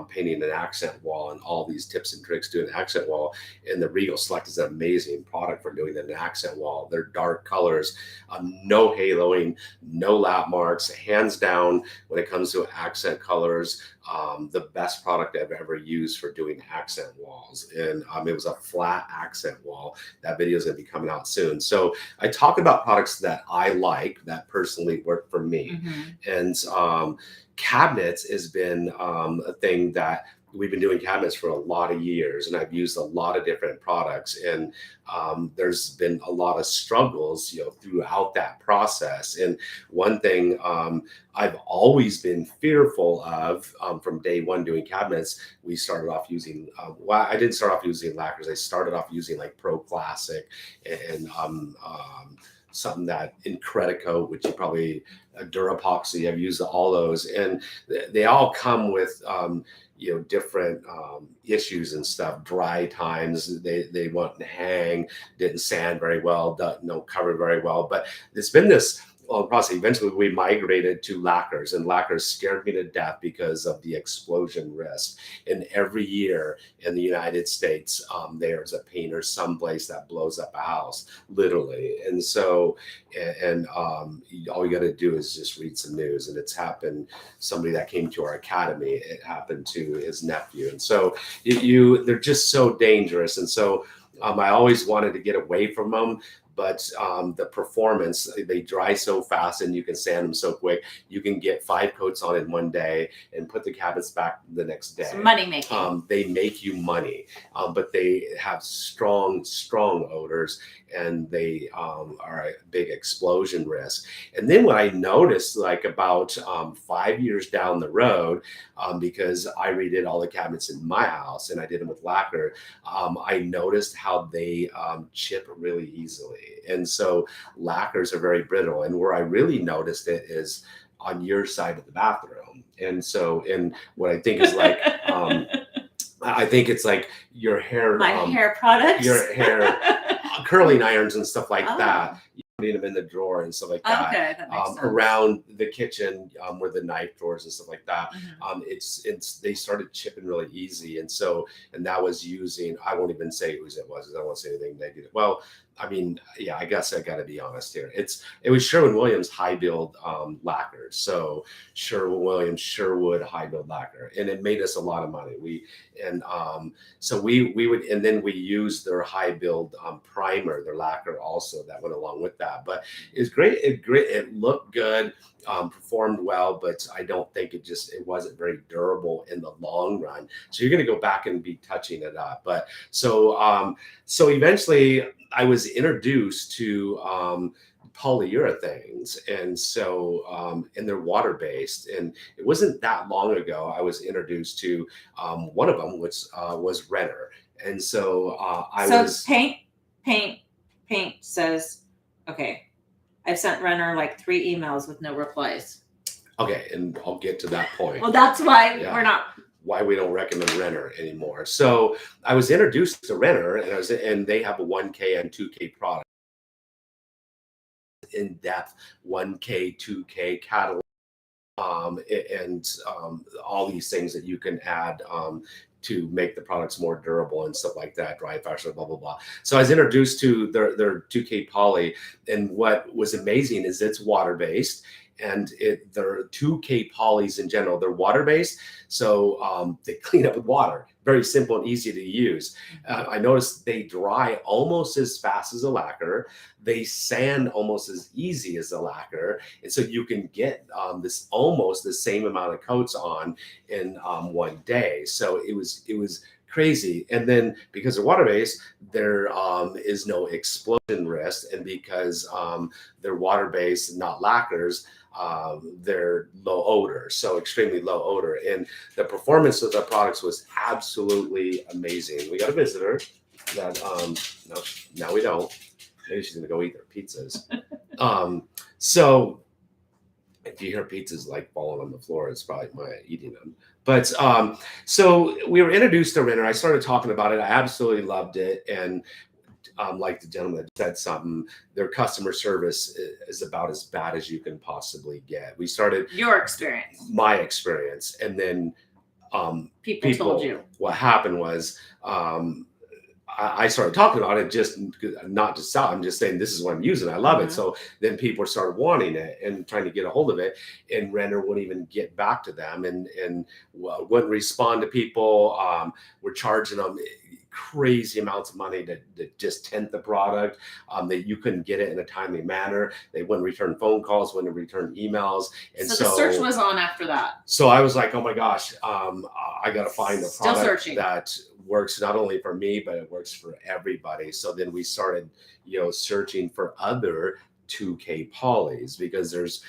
painting an accent wall and all these tips and tricks doing an accent wall. And the Regal Select is an amazing product for doing an accent wall. They're dark colors, no haloing, no lap marks, hands down when it comes to accent colors. The best product I've ever used for doing accent walls. And it was a flat accent wall. That video is going to be coming out soon. So I talk about products that I like, that personally work for me. And cabinets has been a thing that we've been doing cabinets for a lot of years, and I've used a lot of different products, and there's been a lot of struggles, throughout that process. And one thing I've always been fearful of from day one doing cabinets, we started off using, I didn't start off using lacquers. I started off using like Pro Classic and something that Incredico, which you probably Durapoxy. I've used all those, and they all come with different issues and stuff. Dry times, they won't hang, didn't sand very well, don't cover very well. But it's been this long process. Eventually we migrated to lacquers, and lacquers scared me to death because of the explosion risk. And every year in the United States, there's a painter someplace that blows up a house, literally. And so, all you got to do is just read some news. And it's happened. Somebody that came to our academy, it happened to his nephew. And so they're just so dangerous. And so I always wanted to get away from them. But the performance, they dry so fast and you can sand them so quick. You can get 5 coats on in one day and put the cabinets back the next day. It's money making. They make you money, but they have strong odors, and they are a big explosion risk. And then what I noticed, like about 5 years down the road, because I redid all the cabinets in my house and I did them with lacquer, I noticed how they chip really easily. And so lacquers are very brittle. And where I really noticed it is on your side of the bathroom. And so, and what I think is like, I think it's like your hair, my hair products, your hair curling irons and stuff like that. You put them in the drawer and stuff like that. Okay, that makes sense. Around the kitchen, where the knife drawers and stuff like that. They started chipping really easy, and that was using. I won't even say whose it was. I don't want to say anything negative. Well, I mean, yeah, I guess I got to be honest here. It was Sherwin-Williams high build lacquers. So Sherwin-Williams Sherwood high build lacquer, and it made us a lot of money. So we would, and then we used their high build primer, their lacquer also that went along with that. But it's great. It looked good, performed well, but I don't think it wasn't very durable in the long run. So you're going to go back and be touching it up. But so eventually I was introduced to polyurethanes, and so and they're water based. And it wasn't that long ago I was introduced to one of them, which was Renner. And so Paint says, okay, I've sent Renner like 3 emails with no replies. Okay, and I'll get to that point. Well, that's why why we don't recommend Renner anymore. So I was introduced to Renner, and they have a 1K and 2K product, in-depth 1K, 2K catalog. and all these things that you can add to make the products more durable and stuff like that, dry faster, blah, blah, blah. So I was introduced to their 2K poly. And what was amazing is it's water-based, and their 2K polys in general, they're water-based. So they clean up with water. Very simple and easy to use. I noticed they dry almost as fast as a lacquer. They sand almost as easy as a lacquer. And so you can get this almost the same amount of coats on in one day. So it was crazy. And then because they're water-based, there is no explosion risk. And because they're water-based, not lacquers, they're low odor, so extremely low odor. And the performance of the products was absolutely amazing. We got a visitor that no, now we don't. Maybe she's gonna go eat their pizzas. So if you hear pizzas like falling on the floor, it's probably my eating them. But so we were introduced to Renner. I started talking about it. I absolutely loved it. And like the gentleman that said something, their customer service is about as bad as you can possibly get. We started Your experience. my experience, and then People told you. What happened was I started talking about it, just not to sell. I'm just saying this is what I'm using. I love it. So then people started wanting it and trying to get a hold of it, and Renner wouldn't even get back to them and wouldn't respond to people. We're charging them crazy amounts of money to just tint the product, that you couldn't get it in a timely manner. They wouldn't return phone calls, wouldn't return emails. And so the search was on after that. So I was like, oh my gosh, I got to find a product that works not only for me, but it works for everybody. So then we started, searching for other 2K polys, because there's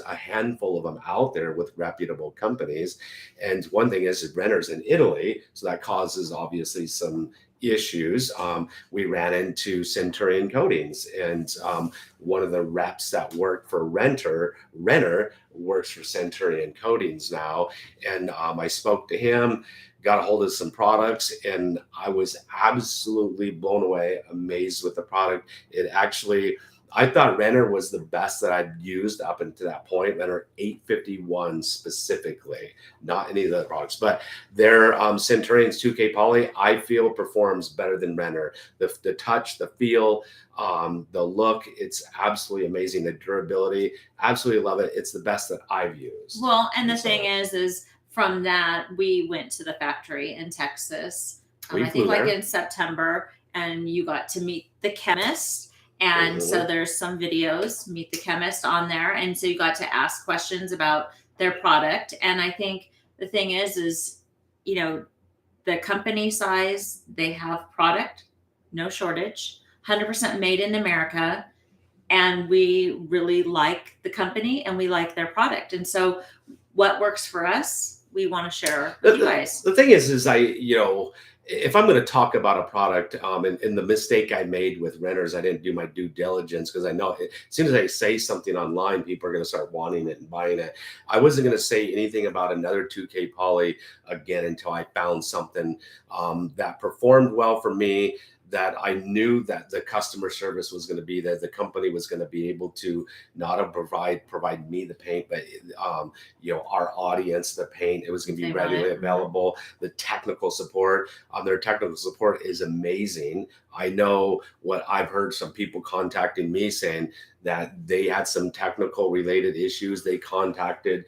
a handful of them out there with reputable companies. And one thing is Renner's in Italy, so that causes obviously some issues. We ran into Centurion Coatings, and one of the reps that worked for Renner works for Centurion Coatings now. And I spoke to him, got a hold of some products, and I was absolutely blown away, amazed with the product. I thought Renner was the best that I'd used up until that point. Renner 851 specifically, not any of the other products, but their Centurion's 2K poly, I feel performs better than Renner. The touch, the feel, the look, it's absolutely amazing. The durability, absolutely love it. It's the best that I've used. Well, and the thing is from that, we went to the factory in Texas, I think like in September, and you got to meet the chemist. And so there's some videos, Meet the Chemist, on there. And so you got to ask questions about their product. And I think the thing is, the company size, they have product, no shortage, 100% made in America. And we really like the company and we like their product. And so what works for us, we want to share with you guys. The thing is if I'm going to talk about a product, and the mistake I made with Renner's, I didn't do my due diligence, because I know as soon as I say something online, people are going to start wanting it and buying it. I wasn't going to say anything about another 2K poly again until I found something that performed well for me, that I knew that the customer service was going to be there. The company was going to be able to not provide me the paint, but our audience the paint. It was going to be readily available. The technical support, their technical support is amazing. I know what I've heard, some people contacting me saying that they had some technical related issues. They contacted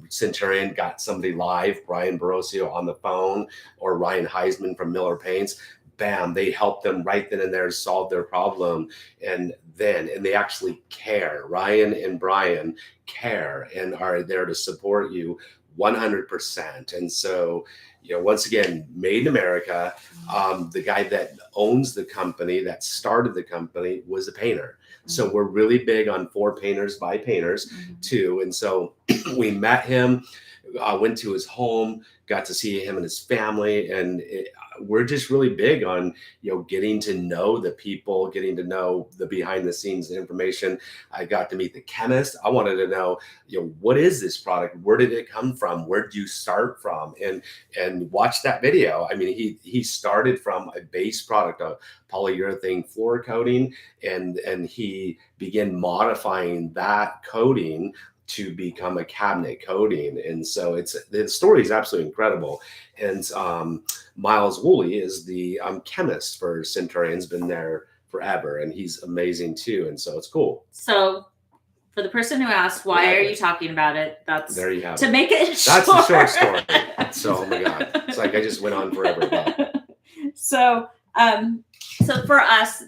Centurion, got somebody live, Brian Barosio, on the phone, or Ryan Heisman from Miller Paints. Bam, they helped them right then and there, solve their problem. And they actually care. Ryan and Brian care and are there to support you 100%. And so, once again, made in America. The guy that owns the company, that started the company, was a painter. So we're really big on for painters by painters too. And so we met him, went to his home, got to see him and his family. And we're just really big on, getting to know the people, getting to know the behind the scenes information. I got to meet the chemist. I wanted to know, what is this product? Where did it come from? Where did you start from? And watch that video. I mean, he started from a base product, a polyurethane floor coating, and he began modifying that coating to become a cabinet coating. And so the story is absolutely incredible. And Miles Woolley is the chemist for Centurion's been there forever, and he's amazing too. And so it's cool. So for the person who asked, why are you talking about it? That's there you have to it. make it That's short. a short story. So, oh my God, it's like I just went on forever about it. So for us,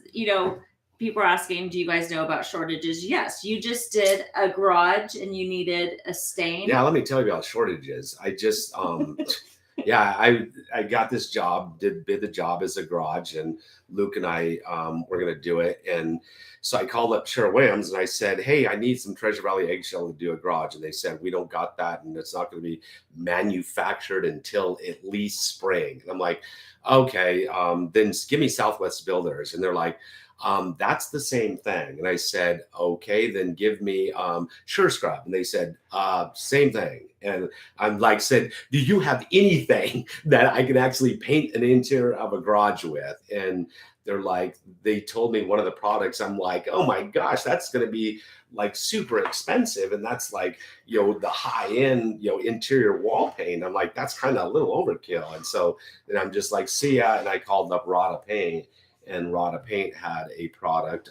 people are asking, do you guys know about shortages? Yes, you just did a garage and you needed a stain. Yeah, let me tell you about shortages. I just yeah, I got this job, did the job as a garage, and Luke and I were gonna do it. And so I called up Sherwin-Williams and I said, hey, I need some Treasure Valley eggshell to do a garage. And they said, we don't got that, and it's not gonna be manufactured until at least spring. And I'm like, okay, then give me Southwest Builders. And they're like, that's the same thing. And I said, okay, then give me Sure Scrub. And they said, same thing. And I'm like, said, do you have anything that I can actually paint an interior of a garage with? And they're like, they told me one of the products. I'm like, oh my gosh, that's going to be like super expensive. And that's like, the high end, interior wall paint. I'm like, that's kind of a little overkill. And so then I'm just like, see ya. And I called up Rada Paint. And Rada Paint had a product,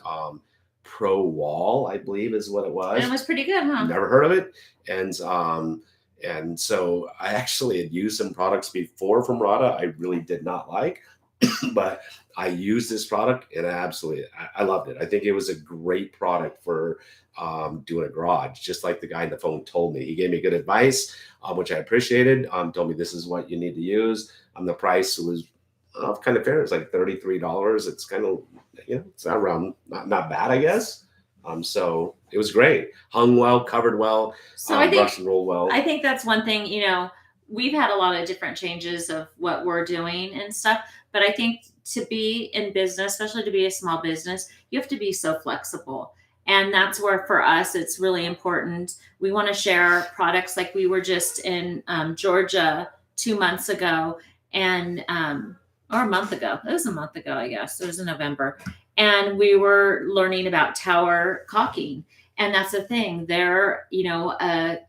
Pro Wall, I believe is what it was. And it was pretty good, huh? Never heard of it. And so I actually had used some products before from Rada I really did not like, but I used this product and I loved it. I think it was a great product for doing a garage, just like the guy on the phone told me. He gave me good advice, which I appreciated. Told me this is what you need to use. The price was kind of fair. It's like $33. It's kind of, it's around not bad, I guess. So it was great. Hung well, covered well, so I think, brushed and rolled well. I think that's one thing, we've had a lot of different changes of what we're doing and stuff, but I think to be in business, especially to be a small business, you have to be so flexible. And that's where for us, it's really important. We want to share products. Like we were just in Georgia 2 months ago and, or a month ago. It was a month ago, I guess. It was in November. And we were learning about tower caulking. And that's the thing. They're, a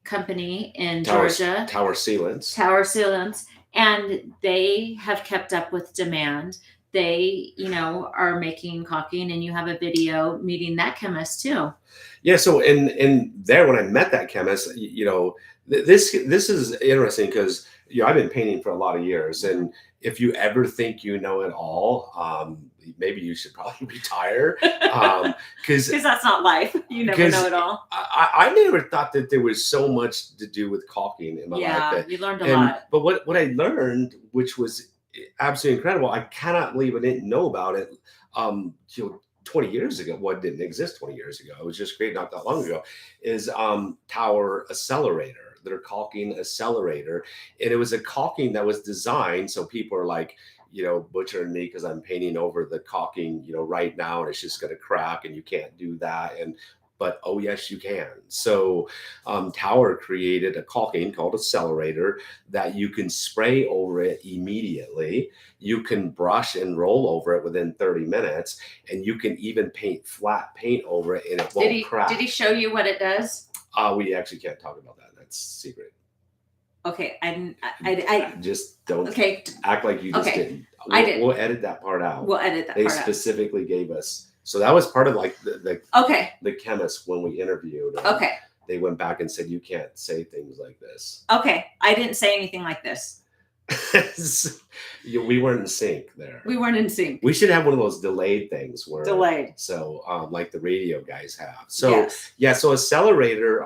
company in Georgia. Tower sealants. Tower sealants. And they have kept up with demand. They, are making caulking, and you have a video meeting that chemist too. Yeah. So in there, when I met that chemist, this is interesting because I've been painting for a lot of years, and if you ever think you know it all, maybe you should probably retire, because that's not life. You never know it all. I never thought that there was so much to do with caulking in my life. You learned a lot. But what I learned, which was absolutely incredible, I cannot believe I didn't know about it. 20 years ago, what didn't exist 20 years ago, it was just created not that long ago, is Tower Accelerator. Their caulking accelerator. And it was a caulking that was designed so people are like, butchering me because I'm painting over the caulking, right now, and it's just going to crack and you can't do that. But oh yes, you can. So Tower created a caulking called Accelerator that you can spray over it immediately. You can brush and roll over it within 30 minutes, and you can even paint flat paint over it and it won't crack. Did he show you what it does? We actually can't talk about that. That's secret. Okay, I just don't act like you just didn't. We'll edit that part out. We'll edit that they part out. They specifically gave us. So that was part of like the chemist when we interviewed. They went back and said, you can't say things like this. Okay. I didn't say anything like this. We weren't in sync there. We weren't in sync. We should have one of those delayed things where so like the radio guys have. So so Accelerator,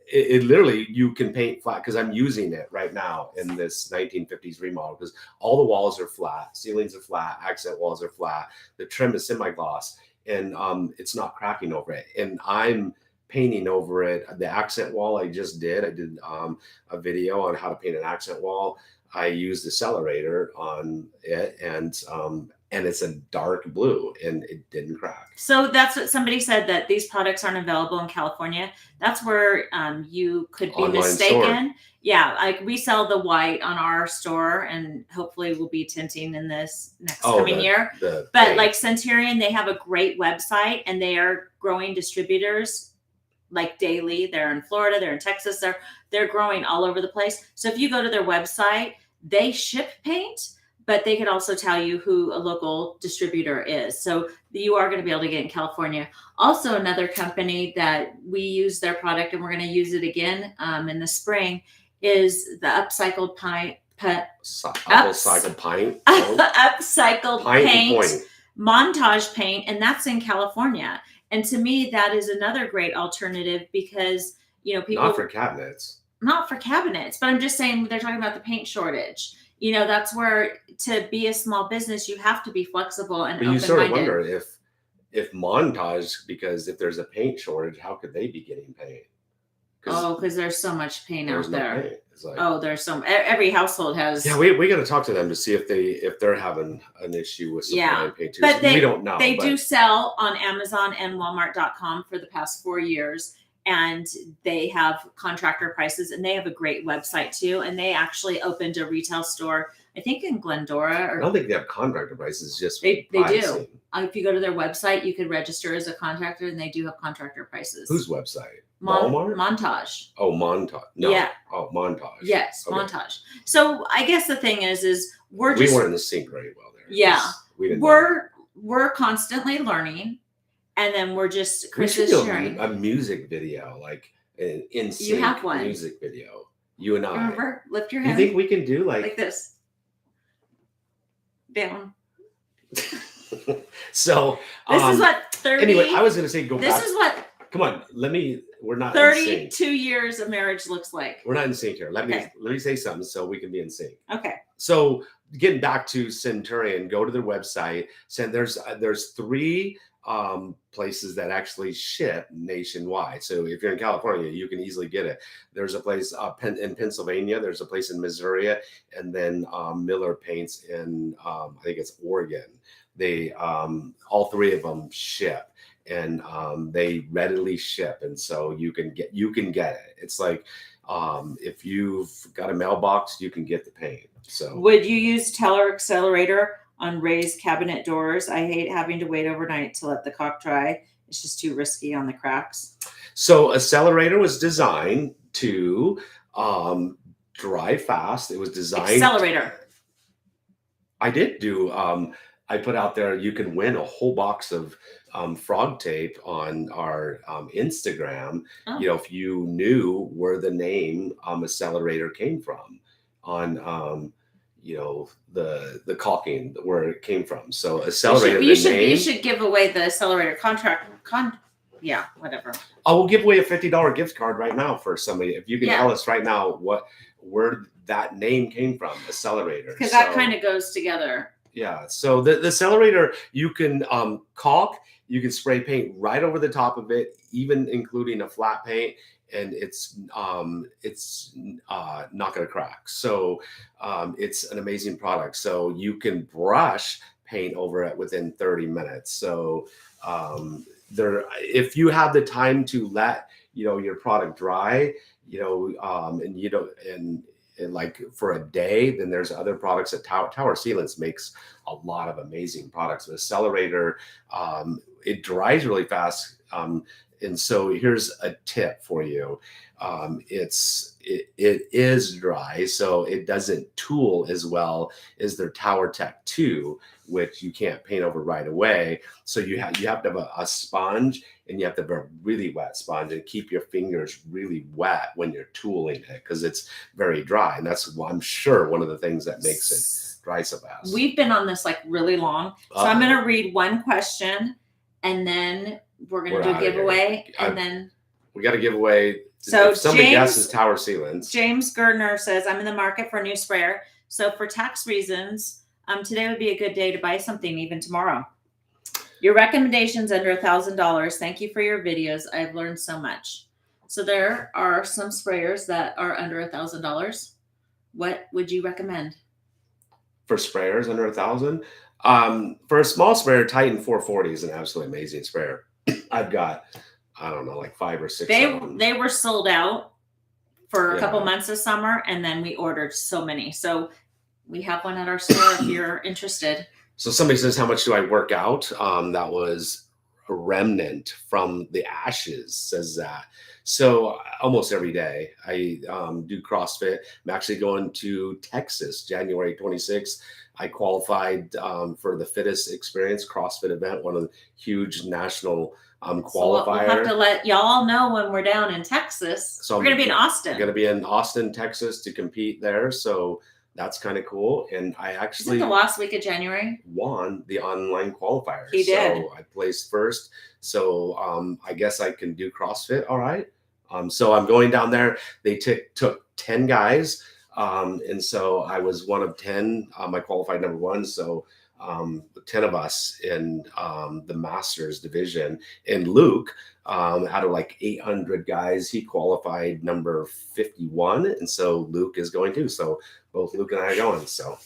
it literally, you can paint flat, because I'm using it right now in this 1950s remodel, because all the walls are flat, ceilings are flat, accent walls are flat, the trim is semi-gloss, and it's not cracking over it. And I'm painting over it. The accent wall I did a video on how to paint an accent wall. I used Accelerator on it, and it's a dark blue, and it didn't crack. So that's what somebody said, that these products aren't available in California. That's where you could be online mistaken. Store. Yeah, like we sell the white on our store, and hopefully we'll be tinting in this next coming year. But like Centurion, they have a great website, and they are growing distributors like daily. They're in Florida, they're in Texas, they're growing all over the place. So if you go to their website, they ship paint, but they could also tell you who a local distributor is. So you are going to be able to get in California. Also, another company that we use their product and we're going to use it again in the spring is the upcycled pint. Upcycled pint. Upcycled Pint paint. point. Montage paint, and that's in California. And to me, that is another great alternative because, you know, people Not for cabinets. Not for cabinets, but I'm just saying they're talking about the paint shortage. You know, that's where to be a small business, you have to be flexible and But you sort of wonder if Montage, because if there's a paint shortage, how could they be getting paint? Because there's so much paint out there. Paint. It's like, there's every household has. Yeah, we got to talk to them to see if they're having an issue with supplying paint too. But we don't know. They do sell on Amazon and Walmart.com for the past 4 years. And they have contractor prices, and they have a great website too. And they actually opened a retail store, I think in Glendora. I don't think they have contractor prices. Just they do. If you go to their website, you can register as a contractor, and they do have contractor prices. Whose website? Walmart? Montage. Oh, Montage. No. Yeah. Oh, Montage. Yes, okay. Montage. So I guess the thing is we weren't in the sync very well there. Yeah, we're constantly learning. And then we're just Chris is sharing a music video, like an in-sync you have one. Music video. You and I. Remember, lift your hand. You think we can do like this? Down. So this is what 30. Anyway, I was going to say go back. This is what. Come on, we're not 32 years of marriage looks like. We're not in sync here. Let me say something so we can be in sync. Okay. So getting back to Centurion, go to their website. There's 3 places that actually ship nationwide. So if you're in California, you can easily get it. There's a place in Pennsylvania. There's a place in Missouri, and then Miller Paints in I think it's Oregon. They all 3 of them ship, and they readily ship, and so you can get it. It's like if you've got a mailbox, you can get the paint. So would you use Teller Accelerator on raised cabinet doors? I hate having to wait overnight to let the caulk dry. It's just too risky on the cracks. So Accelerator was designed to dry fast. It was designed. Accelerator. I did do. I put out there, you can win a whole box of frog tape on our Instagram. Oh. You know, if you knew where the name Accelerator came from on you know, the caulking, where it came from. So Accelerator. You should give away the Accelerator contract. Yeah, whatever. I will give away a $50 gift card right now for somebody. If you can tell us right now where that name came from, Accelerator. Because that kind of goes together. Yeah. So the Accelerator, you can caulk, you can spray paint right over the top of it, even including a flat paint, and it's not going to crack. So it's an amazing product. So you can brush paint over it within 30 minutes. So if you have the time to let your product dry, and you don't and like for a day, then there's other products that Tower Sealants makes a lot of amazing products. The Accelerator, it dries really fast. And so here's a tip for you. It is dry, so it doesn't tool as well as their Tower Tech 2, which you can't paint over right away. So you have to have a sponge, and you have to have a really wet sponge and keep your fingers really wet when you're tooling it, because it's very dry. And that's, I'm sure, one of the things that makes it dry so fast. We've been on this like really long. So I'm going to read one question, and then we're going to do a giveaway. And then we got to give away. So if somebody guesses Tower Sealants. James Gardner says, I'm in the market for a new sprayer. So for tax reasons, today would be a good day to buy something, even tomorrow. Your recommendations under $1,000. Thank you for your videos. I've learned so much. So there are some sprayers that are under $1,000. What would you recommend? For sprayers under $1,000? For a small sprayer, Titan 440 is an absolutely amazing sprayer. I've got, I don't know, like 5 or 6 of them. They were sold out for a couple months this summer, and then we ordered so many. So we have one at our store if you're interested. So somebody says, how much do I work out? That was a remnant from the ashes, says that. So almost every day I do CrossFit. I'm actually going to Texas, January 26th. I qualified for the Fittest Experience CrossFit event, one of the huge national So qualifier. we'll have to let y'all know when we're down in Texas. So we're going to be in Austin. I'm going to be in Austin, Texas to compete there. So that's kind of cool. And I actually Is it the last week of January? won the online qualifier. He did. So I placed first. So I guess I can do CrossFit. All right. So I'm going down there. They took 10 guys. And so I was one of 10. I qualified number 1. So 10 of us in the Masters division. And Luke, out of like 800 guys, he qualified number 51. And so Luke is going too. So both Luke and I are going. So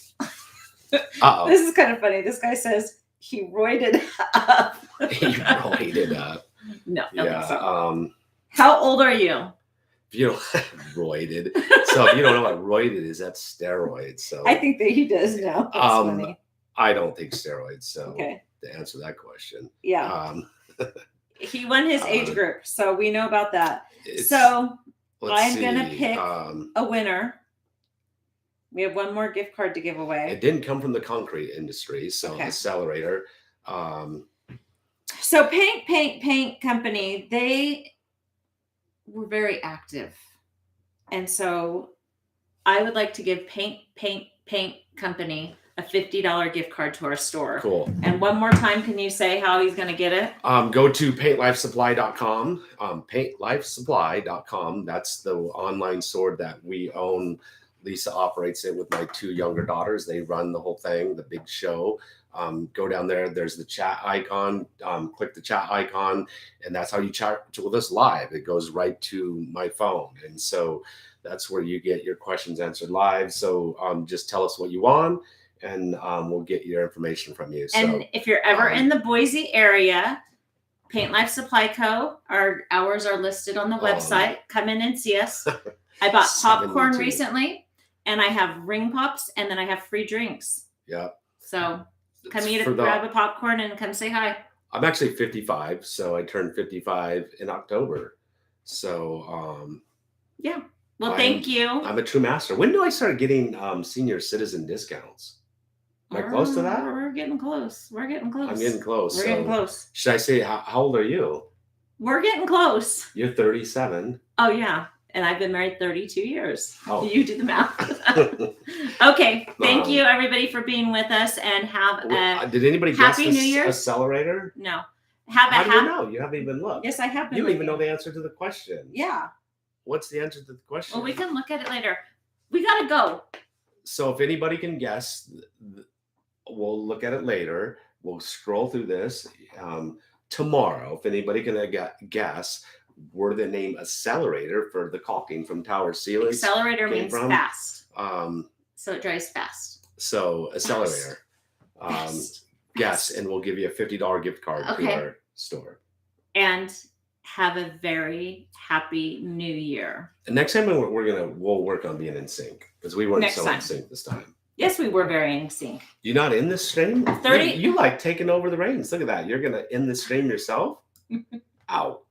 This is kind of funny. This guy says he roided up. He roided up. No, I don't Yeah. think so. How old are you? If you don't roided. So if you don't know what roided is, that's steroids. So I think that he does know. That's funny. I don't think steroids. So Okay. to answer that question. Yeah. He won his age group, so we know about that. So I'm going to pick a winner. We have one more gift card to give away. It didn't come from the concrete industry, so Okay. Accelerator. So Paint Company, they were very active. And so I would like to give Paint Company a $50 gift card to our store. Cool. And one more time, can you say how he's going to get it? Go to paintlifesupply.com. Paintlifesupply.com. That's the online store that we own. Lisa operates it with my 2 younger daughters. They run the whole thing, the big show. Go down there. There's the chat icon. Click the chat icon, and that's how you chat with us live. It goes right to my phone, and so that's where you get your questions answered live. So just tell us what you want, and we'll get your information from you. So, and if you're ever in the Boise area, Paint Life Supply Co. Our hours are listed on the website. Come in and see us. I bought popcorn 72. recently, and I have ring pops, and then I have free drinks. Yeah. So come grab a popcorn and come say hi. I'm actually 55, so I turned 55 in October. So yeah. Well, thank you. I'm a true master. When do I start getting senior citizen discounts? Am I close to that? We're getting close. I'm getting close. We're getting close. Should I say, how old are you? We're getting close. You're 37. Oh, yeah. And I've been married 32 years. Oh. You do the math. Okay. Thank you, everybody, for being with us, and have a did anybody happy guess New Year's? Accelerator? No. How do you know? You haven't even looked. Yes, I have been. You don't even know the answer to the question. Yeah. What's the answer to the question? Well, we can look at it later. We got to go. So if anybody can guess, we'll look at it later. We'll scroll through this tomorrow. If anybody can guess where the name Accelerator for the caulking from tower ceilings. Accelerator means fast. So it dries fast. So Accelerator. Yes, and we'll give you a $50 gift card to our store. And have a very happy New Year. And next time we'll work on being in sync, because we weren't in sync this time. Yes, we were very in sync. You're not in this stream? 30. You like taking over the reins. Look at that. You're gonna end the stream yourself? Ow.